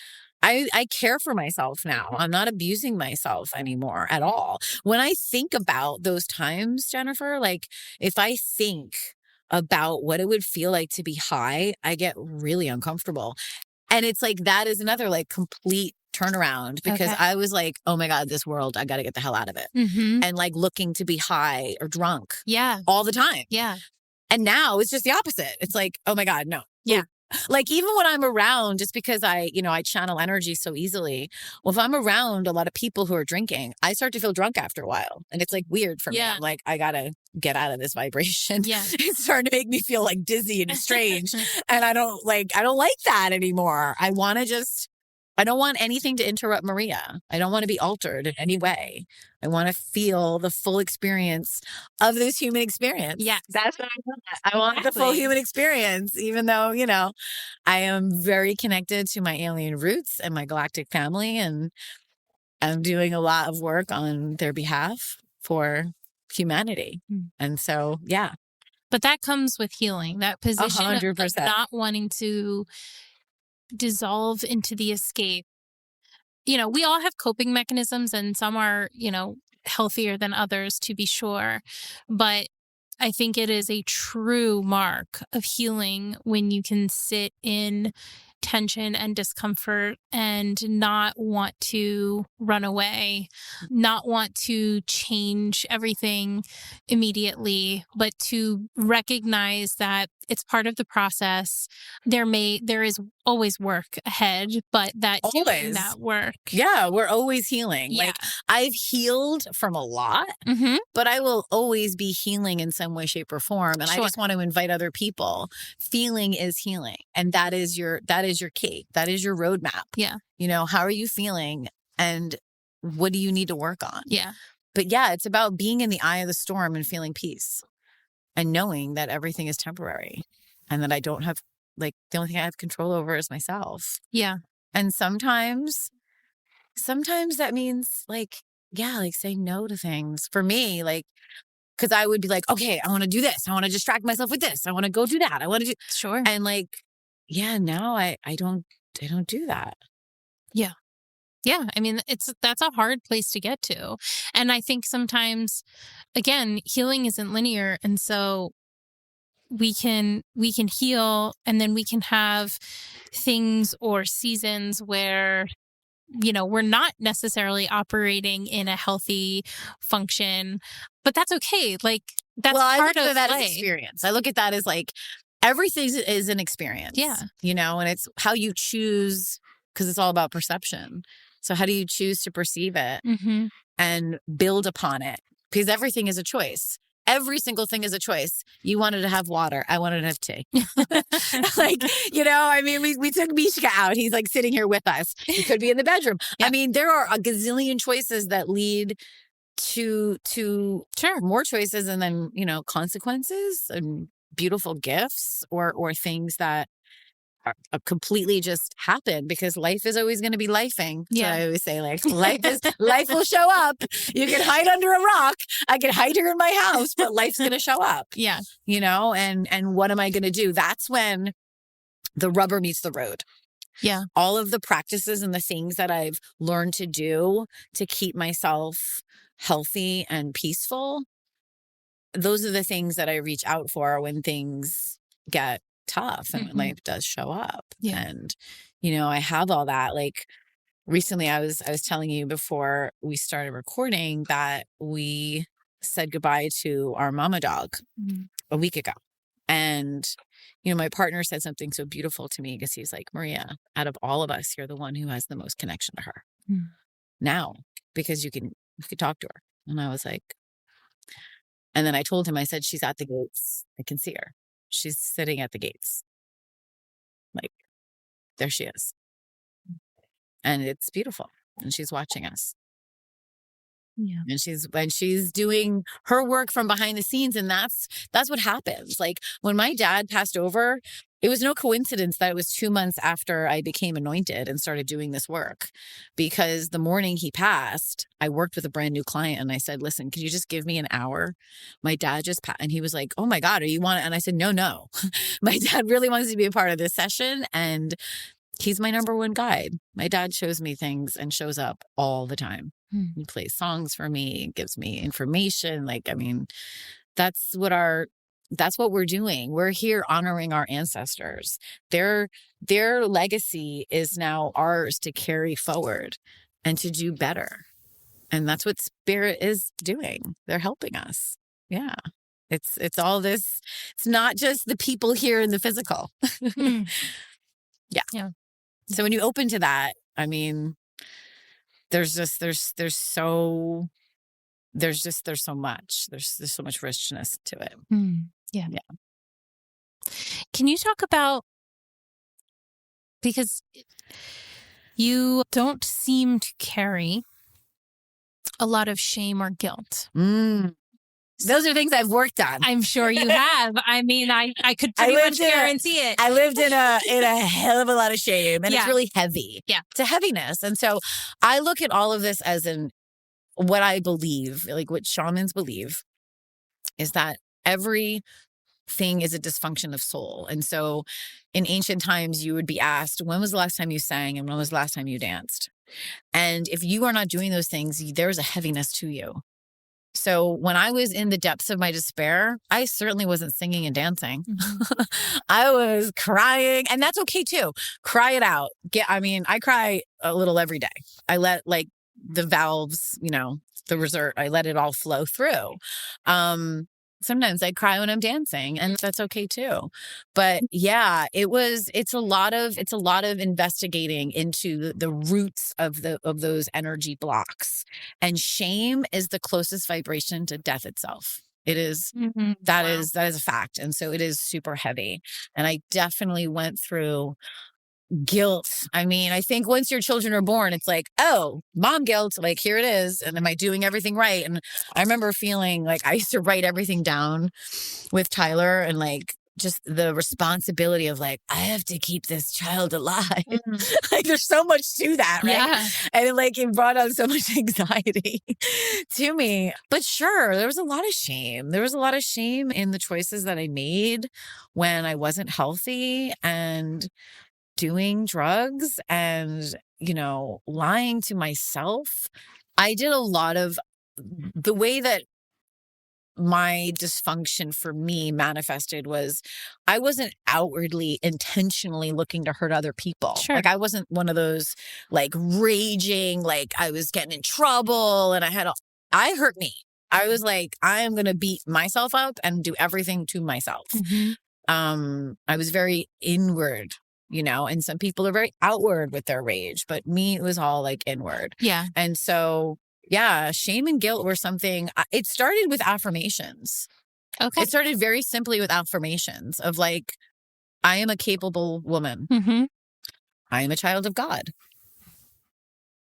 I care for myself now. I'm not abusing myself anymore at all. When I think about those times, Jennifer, like if I think about what it would feel like to be high, I get really uncomfortable. And it's like, that is another like complete turnaround because I was like, oh my God, this world, I got to get the hell out of it. Mm-hmm. And like looking to be high or drunk Yeah. all the time. Yeah. And now it's just the opposite. It's like, oh my God, no. Yeah. Like even when I'm around, just because I channel energy so easily. Well, if I'm around a lot of people who are drinking, I start to feel drunk after a while. And it's like weird for me. I'm like, I got to get out of this vibration. Yeah. It's starting to make me feel like dizzy and strange. And I don't like that anymore. I don't want anything to interrupt Maria. I don't want to be altered in any way. I want to feel the full experience of this human experience. Yeah. That's what I want. I want the full human experience, even though, I am very connected to my alien roots and my galactic family. And I'm doing a lot of work on their behalf for humanity. And so, yeah. But that comes with healing, that position 100%. of not wanting to dissolve into the escape. We all have coping mechanisms and some are, healthier than others to be sure. But I think it is a true mark of healing when you can sit in tension and discomfort and not want to run away, not want to change everything immediately, but to recognize that it's part of the process. There is always work ahead, but that doing that work. Yeah, we're always healing. Yeah. Like I've healed from a lot, but I will always be healing in some way, shape, or form. And I just want to invite other people. Feeling is healing. And that is your key. That is your roadmap. Yeah. How are you feeling? And what do you need to work on? Yeah. But yeah, it's about being in the eye of the storm and feeling peace and knowing that everything is temporary and that I don't have the only thing I have control over is myself. Yeah. And sometimes that means saying no to things for me, because I would be like, okay, I want to do this. I want to distract myself with this. I want to go do that. I want to do. Sure. And now I don't do that. Yeah. Yeah. I mean, that's a hard place to get to. And I think sometimes, again, healing isn't linear. And so we can heal and then we can have things or seasons where, we're not necessarily operating in a healthy function, but that's okay. Like that's part of that life. As experience. I look at that as everything is an experience. Yeah. And it's how you choose, because it's all about perception. So how do you choose to perceive it and build upon it? Because everything is a choice. Every single thing is a choice. You wanted to have water. I wanted to have tea. We took Mishka out. He's sitting here with us. He could be in the bedroom. Yeah. I mean, there are a gazillion choices that lead to more choices and then, consequences and beautiful gifts or things that are completely just happen because life is always going to be lifing. Yeah. So I always say life will show up. You can hide under a rock. I can hide here in my house, but life's going to show up. Yeah. And what am I going to do? That's when the rubber meets the road. Yeah. All of the practices and the things that I've learned to do to keep myself healthy and peaceful. Those are the things that I reach out for when things get tough and when life does show up. Yeah. And, I have all that. Recently I was telling you before we started recording that we said goodbye to our mama dog a week ago. And, my partner said something so beautiful to me because he's like, Maria, out of all of us, you're the one who has the most connection to her now because you can talk to her. And I was like, and then I told him, I said, she's at the gates. I can see her. She's sitting at the gates. there she is. And it's beautiful. And she's watching us. Yeah. And she's doing her work from behind the scenes. And that's what happens. Like when my dad passed over, it was no coincidence that it was 2 months after I became anointed and started doing this work, because the morning he passed, I worked with a brand new client and I said, listen, can you just give me an hour? My dad just passed. And he was like, oh my God, you want it? And I said, no, my dad really wants to be a part of this session. And he's my number one guide. My dad shows me things and shows up all the time. He plays songs for me, gives me information. Like, I mean, that's what we're doing. We're here honoring our ancestors. Their legacy is now ours to carry forward and to do better. And that's what spirit is doing. They're helping us. Yeah. It's all this. It's not just the people here in the physical. Yeah. So when you open to that, I mean, there's so much. There's so much richness to it. Yeah. Can you talk about, because you don't seem to carry a lot of shame or guilt. Those are things I've worked on. I'm sure you have. I mean, I could pretty much guarantee it. I lived in a hell of a lot of shame, and it's really heavy. Yeah. It's a heaviness. And so I look at all of this as what I believe, like what shamans believe, is that everything is a dysfunction of soul. And so in ancient times, you would be asked, when was the last time you sang and when was the last time you danced? And if you are not doing those things, there's a heaviness to you. So when I was in the depths of my despair, I certainly wasn't singing and dancing. I was crying, and that's okay too. Cry it out. I cry a little every day. I let the valves, the reserve, I let it all flow through. Sometimes I cry when I'm dancing, and that's okay too. But yeah, it's a lot of investigating into the roots of those energy blocks. And shame is the closest vibration to death itself. It is, that is a fact. And so it is super heavy. And I definitely went through guilt. I mean, I think once your children are born, it's like, oh, mom guilt, like here it is. And am I doing everything right? And I remember feeling like I used to write everything down with Tyler, and like just the responsibility of like, I have to keep this child alive. Like there's so much to that, right? Yeah. And it brought on so much anxiety to me. But sure, there was a lot of shame. There was a lot of shame in the choices that I made when I wasn't healthy and doing drugs and, lying to myself. I did a lot of the way that my dysfunction for me manifested was I wasn't outwardly intentionally looking to hurt other people. Sure. Like I wasn't one of those like raging, like I was getting in trouble and I hurt me. I was like, I am going to beat myself up and do everything to myself. I was very inward, and some people are very outward with their rage, but me, it was all like inward. Yeah. And so, yeah, shame and guilt were something, it started with affirmations. Okay. It started very simply with affirmations of like, I am a capable woman. I am a child of God.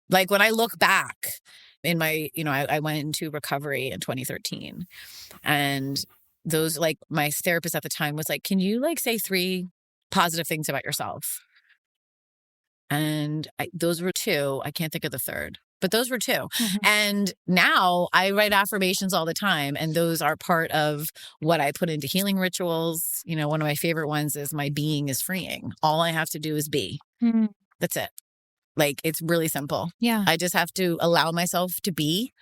Like when I look back in my, I went into recovery in 2013, and those, like my therapist at the time was like, can you like say 3 positive things about yourself? And those were 2. I can't think of the third, but those were 2. And now I write affirmations all the time. And those are part of what I put into healing rituals. One of my favorite ones is my being is freeing. All I have to do is be. That's it. Like, it's really simple. Yeah. I just have to allow myself to be.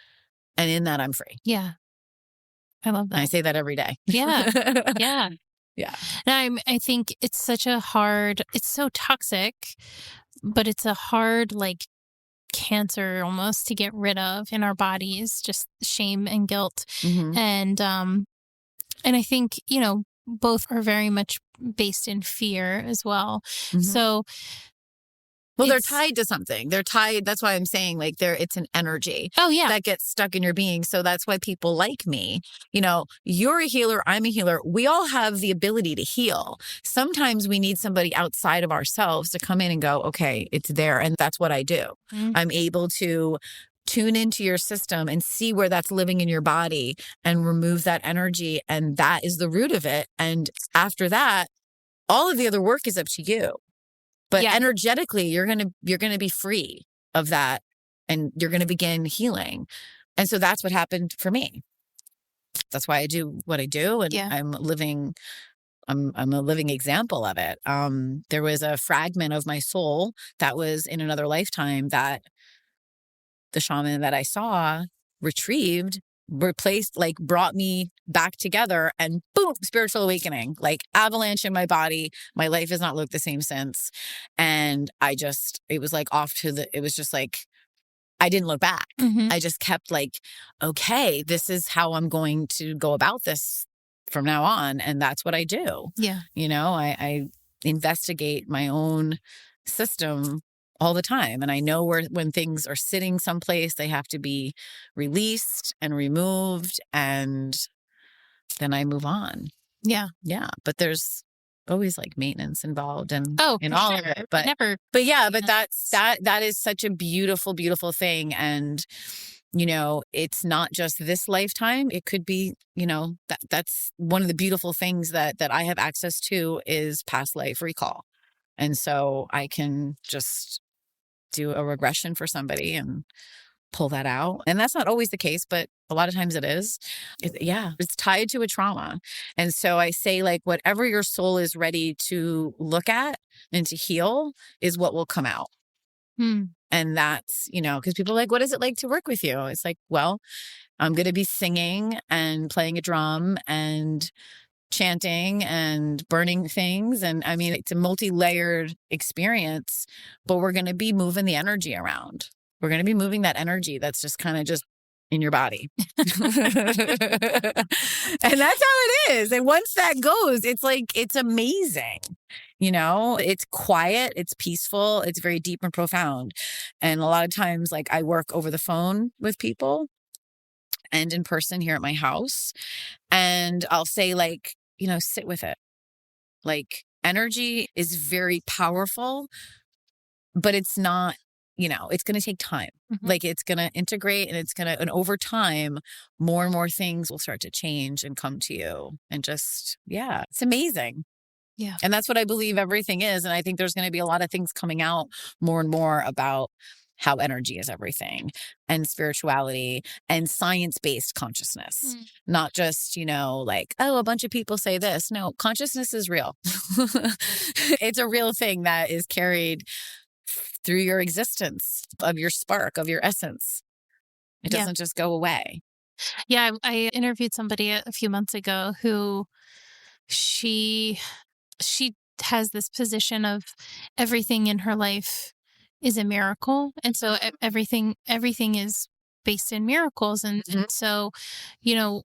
And in that, I'm free. Yeah. I love that. And I say that every day. Yeah. Yeah. Yeah. And I think it's it's so toxic, but it's a hard, like, cancer almost to get rid of in our bodies, just shame and guilt. And I think, both are very much based in fear as well. So Well, they're tied to something. They're tied. That's why I'm saying like it's an energy. Oh, yeah. That gets stuck in your being. So that's why people like me. You know, you're a healer. I'm a healer. We all have the ability to heal. Sometimes we need somebody outside of ourselves to come in and go, okay, it's there. And that's what I do. I'm able to tune into your system and see where that's living in your body and remove that energy. And that is the root of it. And after that, all of the other work is up to you. But energetically, you're gonna be free of that, and you're gonna begin healing. And so that's what happened for me. That's why I do what I do, and I'm a living example of it. There was a fragment of my soul that was in another lifetime that the shaman that I saw retrieved, replaced, like brought me back together, and boom, spiritual awakening, like avalanche in my body. My life has not looked the same since. And it was like it was just like, I didn't look back. I just kept like, okay, this is how I'm going to go about this from now on. And that's what I do. Yeah. You know, I investigate my own system all the time. And I know when things are sitting someplace, they have to be released and removed. And then I move on. Yeah. Yeah. But there's always like maintenance involved and in all of it. But that is such a beautiful, beautiful thing. And, you know, it's not just this lifetime. It could be, you know, that's one of the beautiful things that I have access to is past life recall. And so I can just do a regression for somebody and pull that out. And that's not always the case, but a lot of times it is. It's tied to a trauma. And so I say, like, whatever your soul is ready to look at and to heal is what will come out. And that's, you know, because people are like, what is it like to work with you? It's like, well, I'm going to be singing and playing a drum and chanting and burning things. And I mean, it's a multi-layered experience, but we're going to be moving the energy around. We're going to be moving that energy that's just kind of just in your body. And that's how it is. And once that goes, it's like, it's amazing. You know, it's quiet, it's peaceful, it's very deep and profound. And a lot of times, like, I work over the phone with people and in person here at my house. And I'll say, like, you know, sit with it. Like, energy is very powerful, but it's not, you know, it's going to take time. Like, it's going to integrate and over time, more and more things will start to change and come to you. And just, it's amazing. Yeah. And that's what I believe everything is. And I think there's going to be a lot of things coming out more and more about how energy is everything and spirituality and science-based consciousness. Not just, you know, like, oh, a bunch of people say this. No, consciousness is real. It's a real thing that is carried through your existence, of your spark, of your essence. It doesn't just go away. Yeah. I interviewed somebody a few months ago who she has this position of everything in her life is a miracle. And so everything is based in miracles. And so, you know,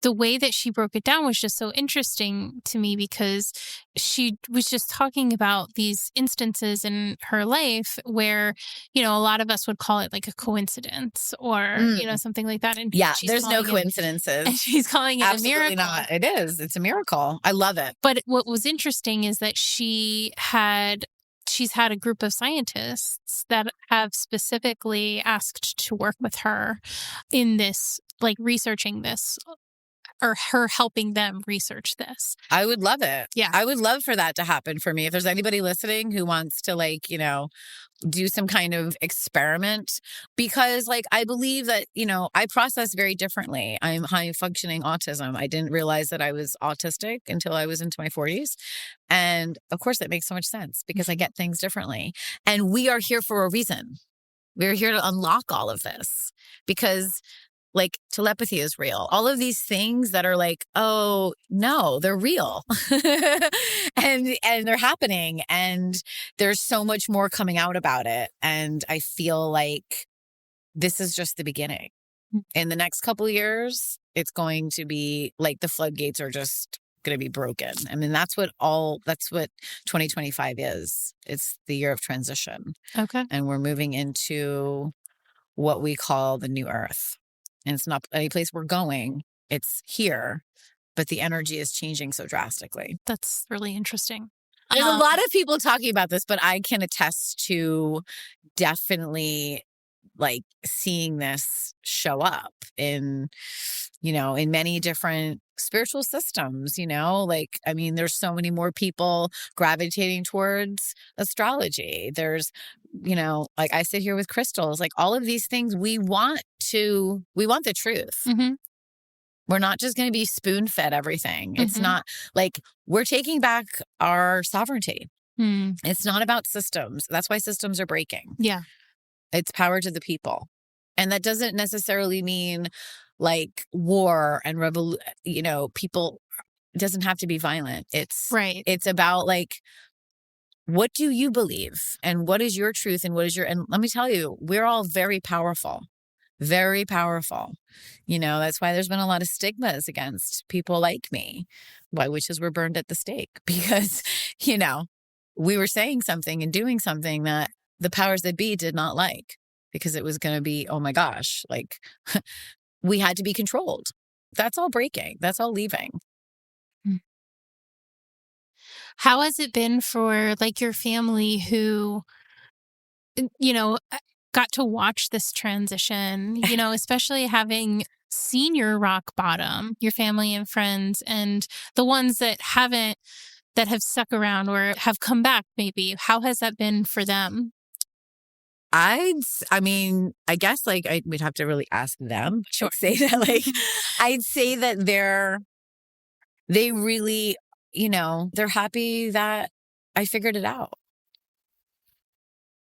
the way that she broke it down was just so interesting to me, because she was just talking about these instances in her life where, you know, a lot of us would call it like a coincidence or, you know, something like that. And there's no coincidences. And she's calling it Absolutely a miracle. Not. It is. It's a miracle. I love it. But what was interesting is that she's had a group of scientists that have specifically asked to work with her in this, like, researching this, or her helping them research this. I would love it. Yeah. I would love for that to happen for me. If there's anybody listening who wants to, like, you know, do some kind of experiment, because, like, I believe that, you know, I process very differently. I'm high functioning autism. I didn't realize that I was autistic until I was into my 40s. And of course that makes so much sense because I get things differently. And we are here for a reason. We're here to unlock all of this because, like, telepathy is real. All of these things that are like, oh, no, they're real. and they're happening. And there's so much more coming out about it. And I feel like this is just the beginning. In the next couple of years, it's going to be like the floodgates are just going to be broken. I mean, that's what 2025 is. It's the year of transition. Okay. And we're moving into what we call the new earth. And it's not any place we're going. It's here, but the energy is changing so drastically. That's really interesting. There's a lot of people talking about this, but I can attest to definitely like seeing this show up in, in many different spiritual systems, like, I mean, there's so many more people gravitating towards astrology. There's, like I sit here with crystals, like all of these things we want the truth. Mm-hmm. We're not just going to be spoon fed everything. It's Mm-hmm. not like we're taking back our sovereignty. Mm. It's not about systems. That's why systems are breaking. Yeah. It's power to the people. And that doesn't necessarily mean like war and people, it doesn't have to be violent. It's right. It's about like, what do you believe and what is your truth and and let me tell you, we're all very powerful, very powerful. That's why there's been a lot of stigmas against people like me. Why witches were burned at the stake because, we were saying something and doing something that the powers that be did not like because it was going to be, oh my gosh, like we had to be controlled. That's all breaking. That's all leaving. How has it been for like your family who, got to watch this transition, especially having seen your rock bottom, your family and friends, and the ones that have stuck around or have come back maybe? How has that been for them? I mean, I guess like we'd have to really ask them. Sure. I'd say that I'd say that they really, they're happy that I figured it out.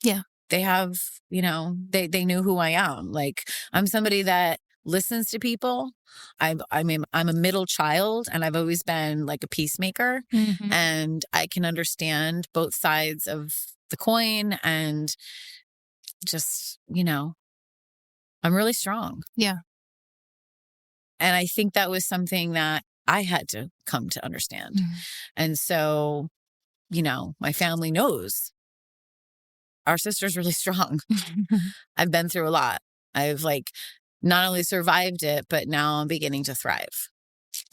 Yeah. They have, they knew who I am. Like I'm somebody that listens to people. I'm a middle child and I've always been like a peacemaker, Mm-hmm. and I can understand both sides of the coin and just, I'm really strong. Yeah. And I think that was something that I had to come to understand. Mm-hmm. And so, my family knows our sister's really strong. I've been through a lot. I've like not only survived it, but now I'm beginning to thrive.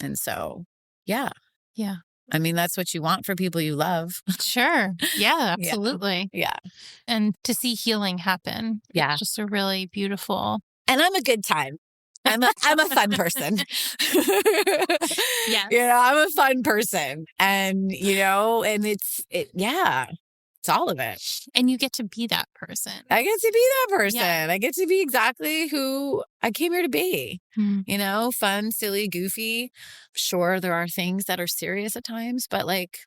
And so, yeah. Yeah. I mean, that's what you want for people you love. Sure. Yeah, absolutely. Yeah. And to see healing happen. Yeah. It's just a really beautiful. And I'm a good time. I'm a fun person. Yes. I'm a fun person. And, and it's all of it. And you get to be that person. I get to be that person. Yeah. I get to be exactly who I came here to be. Mm. Fun, silly, goofy. Sure, there are things that are serious at times, but like,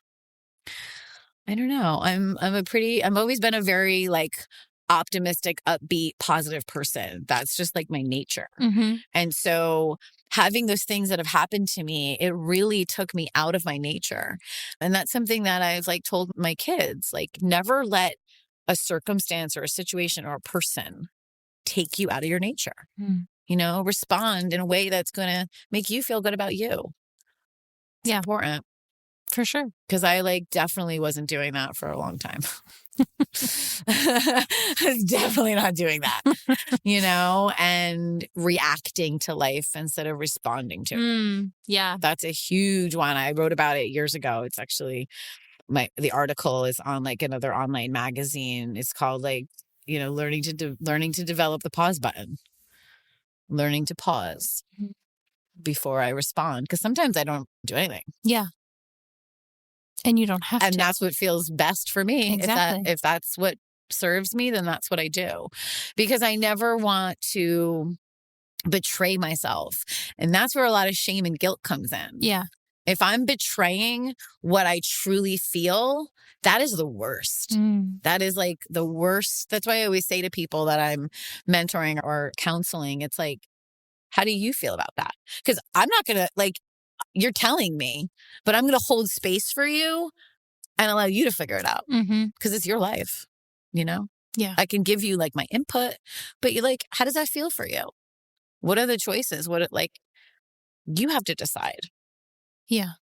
I don't know. I've always been a very like optimistic, upbeat, positive person. That's just like my nature. Mm-hmm. And so having those things that have happened to me, it really took me out of my nature. And that's something that I've like told my kids, like never let a circumstance or a situation or a person take you out of your nature. Respond in a way that's going to make you feel good about you. It's important. For sure. Because I like definitely wasn't doing that for a long time. I was definitely not doing that, and reacting to life instead of responding to it. Yeah. That's a huge one. I wrote about it years ago. It's actually the article is on like another online magazine. It's called like, learning to develop the pause button, learning to pause before I respond. Because sometimes I don't do anything. Yeah. And you don't have to. And that's what feels best for me. Exactly. If that's what serves me, then that's what I do. Because I never want to betray myself. And that's where a lot of shame and guilt comes in. Yeah. If I'm betraying what I truly feel, that is the worst. That is like the worst. That's why I always say to people that I'm mentoring or counseling, it's like, how do you feel about that? Because I'm not going to like, you're telling me, but I'm going to hold space for you and allow you to figure it out because it's your life, Yeah. I can give you like my input, but you're like, how does that feel for you? What are the choices? You have to decide. Yeah.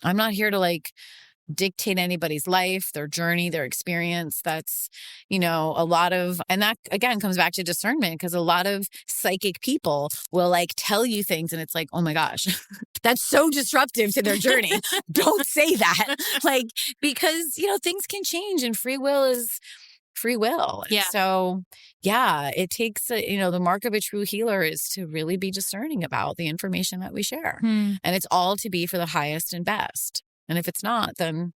I'm not here to like dictate anybody's life, their journey, their experience. That's, a lot of, and that again comes back to discernment, because a lot of psychic people will like tell you things and it's like, oh my gosh, that's so disruptive to their journey. Don't say that. Like, because, things can change and free will is free will. Yeah. So yeah, it takes, the mark of a true healer is to really be discerning about the information that we share. And it's all to be for the highest and best. And if it's not, then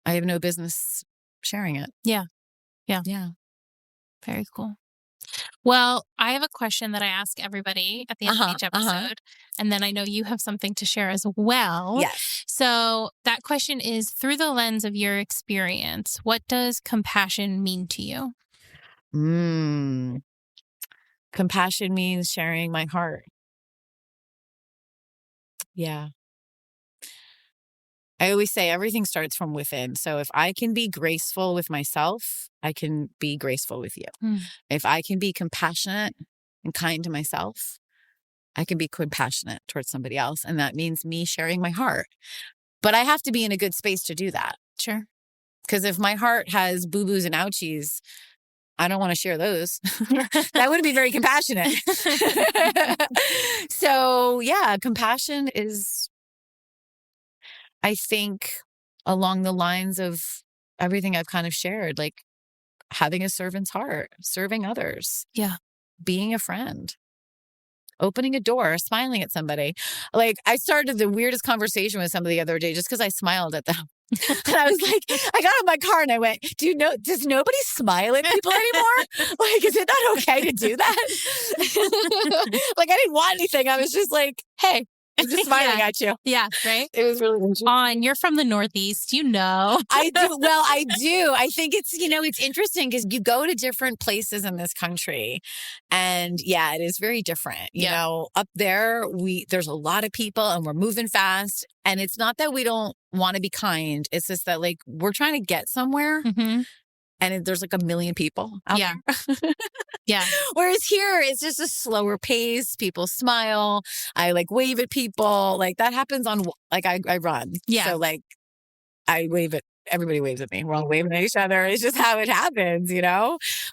I have no business sharing it. Yeah. Very cool. Well, I have a question that I ask everybody at the end of each episode. And then I know you have something to share as well. Yes. So that question is, through the lens of your experience, what does compassion mean to you? Compassion means sharing my heart. Yeah. I always say everything starts from within. So if I can be graceful with myself, I can be graceful with you. If I can be compassionate and kind to myself, I can be compassionate towards somebody else. And that means me sharing my heart. But I have to be in a good space to do that. Sure. Because if my heart has boo-boos and ouchies, I don't want to share those. That wouldn't be very compassionate. So yeah, compassion is, I think, along the lines of everything I've kind of shared, like having a servant's heart, serving others. Yeah. Being a friend, opening a door, smiling at somebody. Like I started the weirdest conversation with somebody the other day just because I smiled at them. And I was like, I got in my car and I went, does nobody smile at people anymore? Like, is it not okay to do that? Like, I didn't want anything. I was just like, hey, I'm just smiling at you. Yeah, right? It was really interesting. You're from the Northeast, I do. Well, I do. I think it's, it's interesting because you go to different places in this country and yeah, it is very different. You know, up there, there's a lot of people and we're moving fast. And it's not that we don't want to be kind. It's just that like, we're trying to get somewhere. And there's like a million people out there. Yeah. Whereas here, it's just a slower pace. People smile. I like wave at people. Like that happens on, like I run. Yeah. So like I wave at, everybody waves at me. We're all waving at each other. It's just how it happens,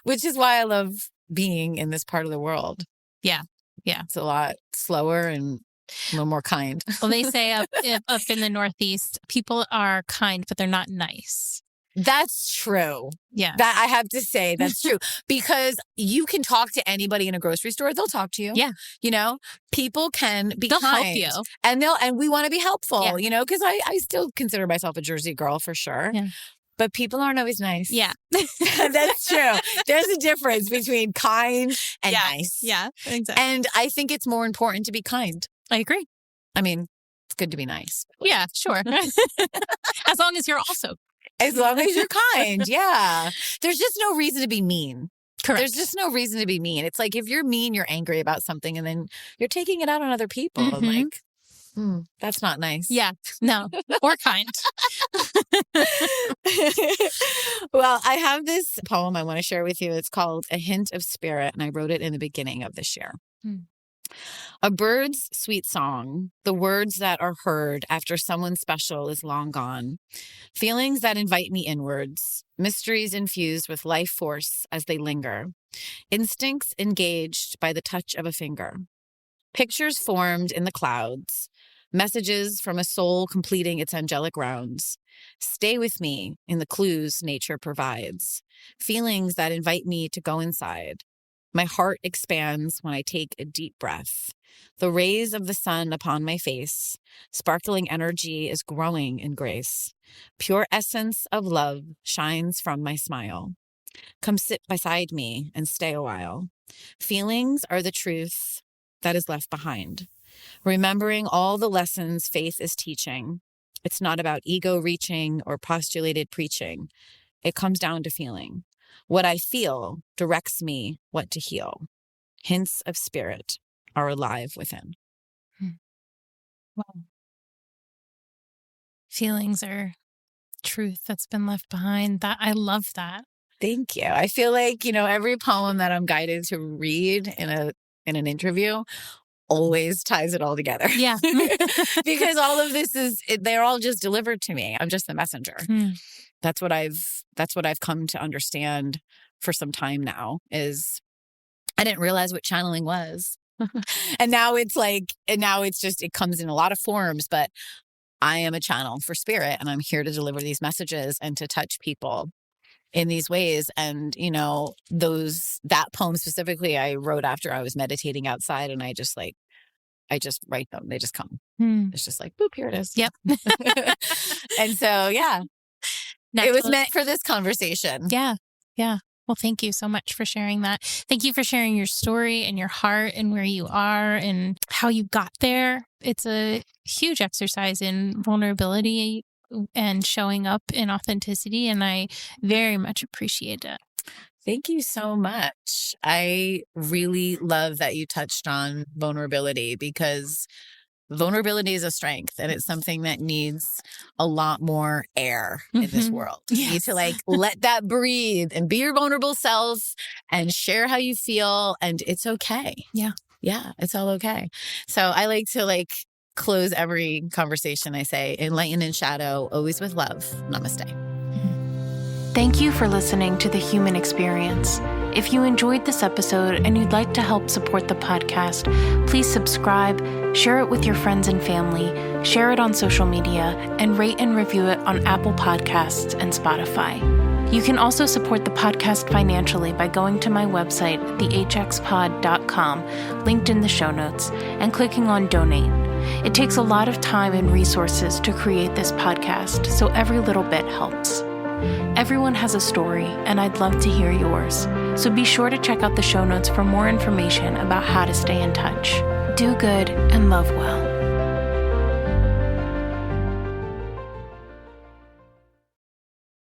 which is why I love being in this part of the world. Yeah. Yeah. It's a lot slower and a little more kind. Well, they say up in the Northeast, people are kind, but they're not nice. That's true. Yeah. That I have to say, that's true. Because you can talk to anybody in a grocery store. They'll talk to you. Yeah. People can be they'll kind. help you. And we want to be helpful, because I still consider myself a Jersey girl for sure. Yeah. But people aren't always nice. Yeah. That's true. There's a difference between kind and nice. Yeah, exactly. And I think it's more important to be kind. I agree. I mean, it's good to be nice. Yeah, sure. As long as you're also As long as you're kind, yeah. There's just no reason to be mean. correct. There's just no reason to be mean. It's like if you're mean, you're angry about something, and then you're taking it out on other people. And like, that's not nice. Yeah, no, or kind. Well, I have this poem I want to share with you. It's called A Hint of Spirit, and I wrote it in the beginning of this year. A bird's sweet song, the words that are heard after someone special is long gone. Feelings that invite me inwards, mysteries infused with life force as they linger. Instincts engaged by the touch of a finger. Pictures formed in the clouds. Messages from a soul completing its angelic rounds. Stay with me in the clues nature provides. Feelings that invite me to go inside. My heart expands when I take a deep breath. The rays of the sun upon my face. Sparkling energy is growing in grace. Pure essence of love shines from my smile. Come sit beside me and stay a while. Feelings are the truth that is left behind. Remembering all the lessons faith is teaching. It's not about ego reaching or postulated preaching. It comes down to feeling. What I feel directs me what to heal. Hints of spirit are alive within. Wow. Feelings are truth that's been left behind. That I love that. Thank you. I feel like, every poem that I'm guided to read in an interview always ties it all together. Yeah. Because all of this they're all just delivered to me. I'm just the messenger. That's what I've come to understand for some time now is I didn't realize what channeling was. And now it's just, it comes in a lot of forms, but I am a channel for spirit and I'm here to deliver these messages and to touch people in these ways. And, that poem specifically I wrote after I was meditating outside and I just write them. They just come. It's just like, boop, here it is. Yep. And so, yeah, it was meant for this conversation. Yeah. Yeah. Well, thank you so much for sharing that. Thank you for sharing your story and your heart and where you are and how you got there. It's a huge exercise in vulnerability and showing up in authenticity. And I very much appreciate it. Thank you so much. I really love that you touched on vulnerability because vulnerability is a strength and it's something that needs a lot more air in this world. Yes. You need to let that breathe and be your vulnerable self and share how you feel. And it's okay. Yeah. Yeah. It's all okay. So I like to close every conversation. I say, enlighten in shadow, always with love. Namaste. Thank you for listening to The Human Experience. If you enjoyed this episode and you'd like to help support the podcast, please subscribe, share it with your friends and family, share it on social media, and rate and review it on Apple Podcasts and Spotify. You can also support the podcast financially by going to my website, thehxpod.com, linked in the show notes, and clicking on Donate. It takes a lot of time and resources to create this podcast, so every little bit helps. Everyone has a story, and I'd love to hear yours. So be sure to check out the show notes for more information about how to stay in touch. Do good and love well.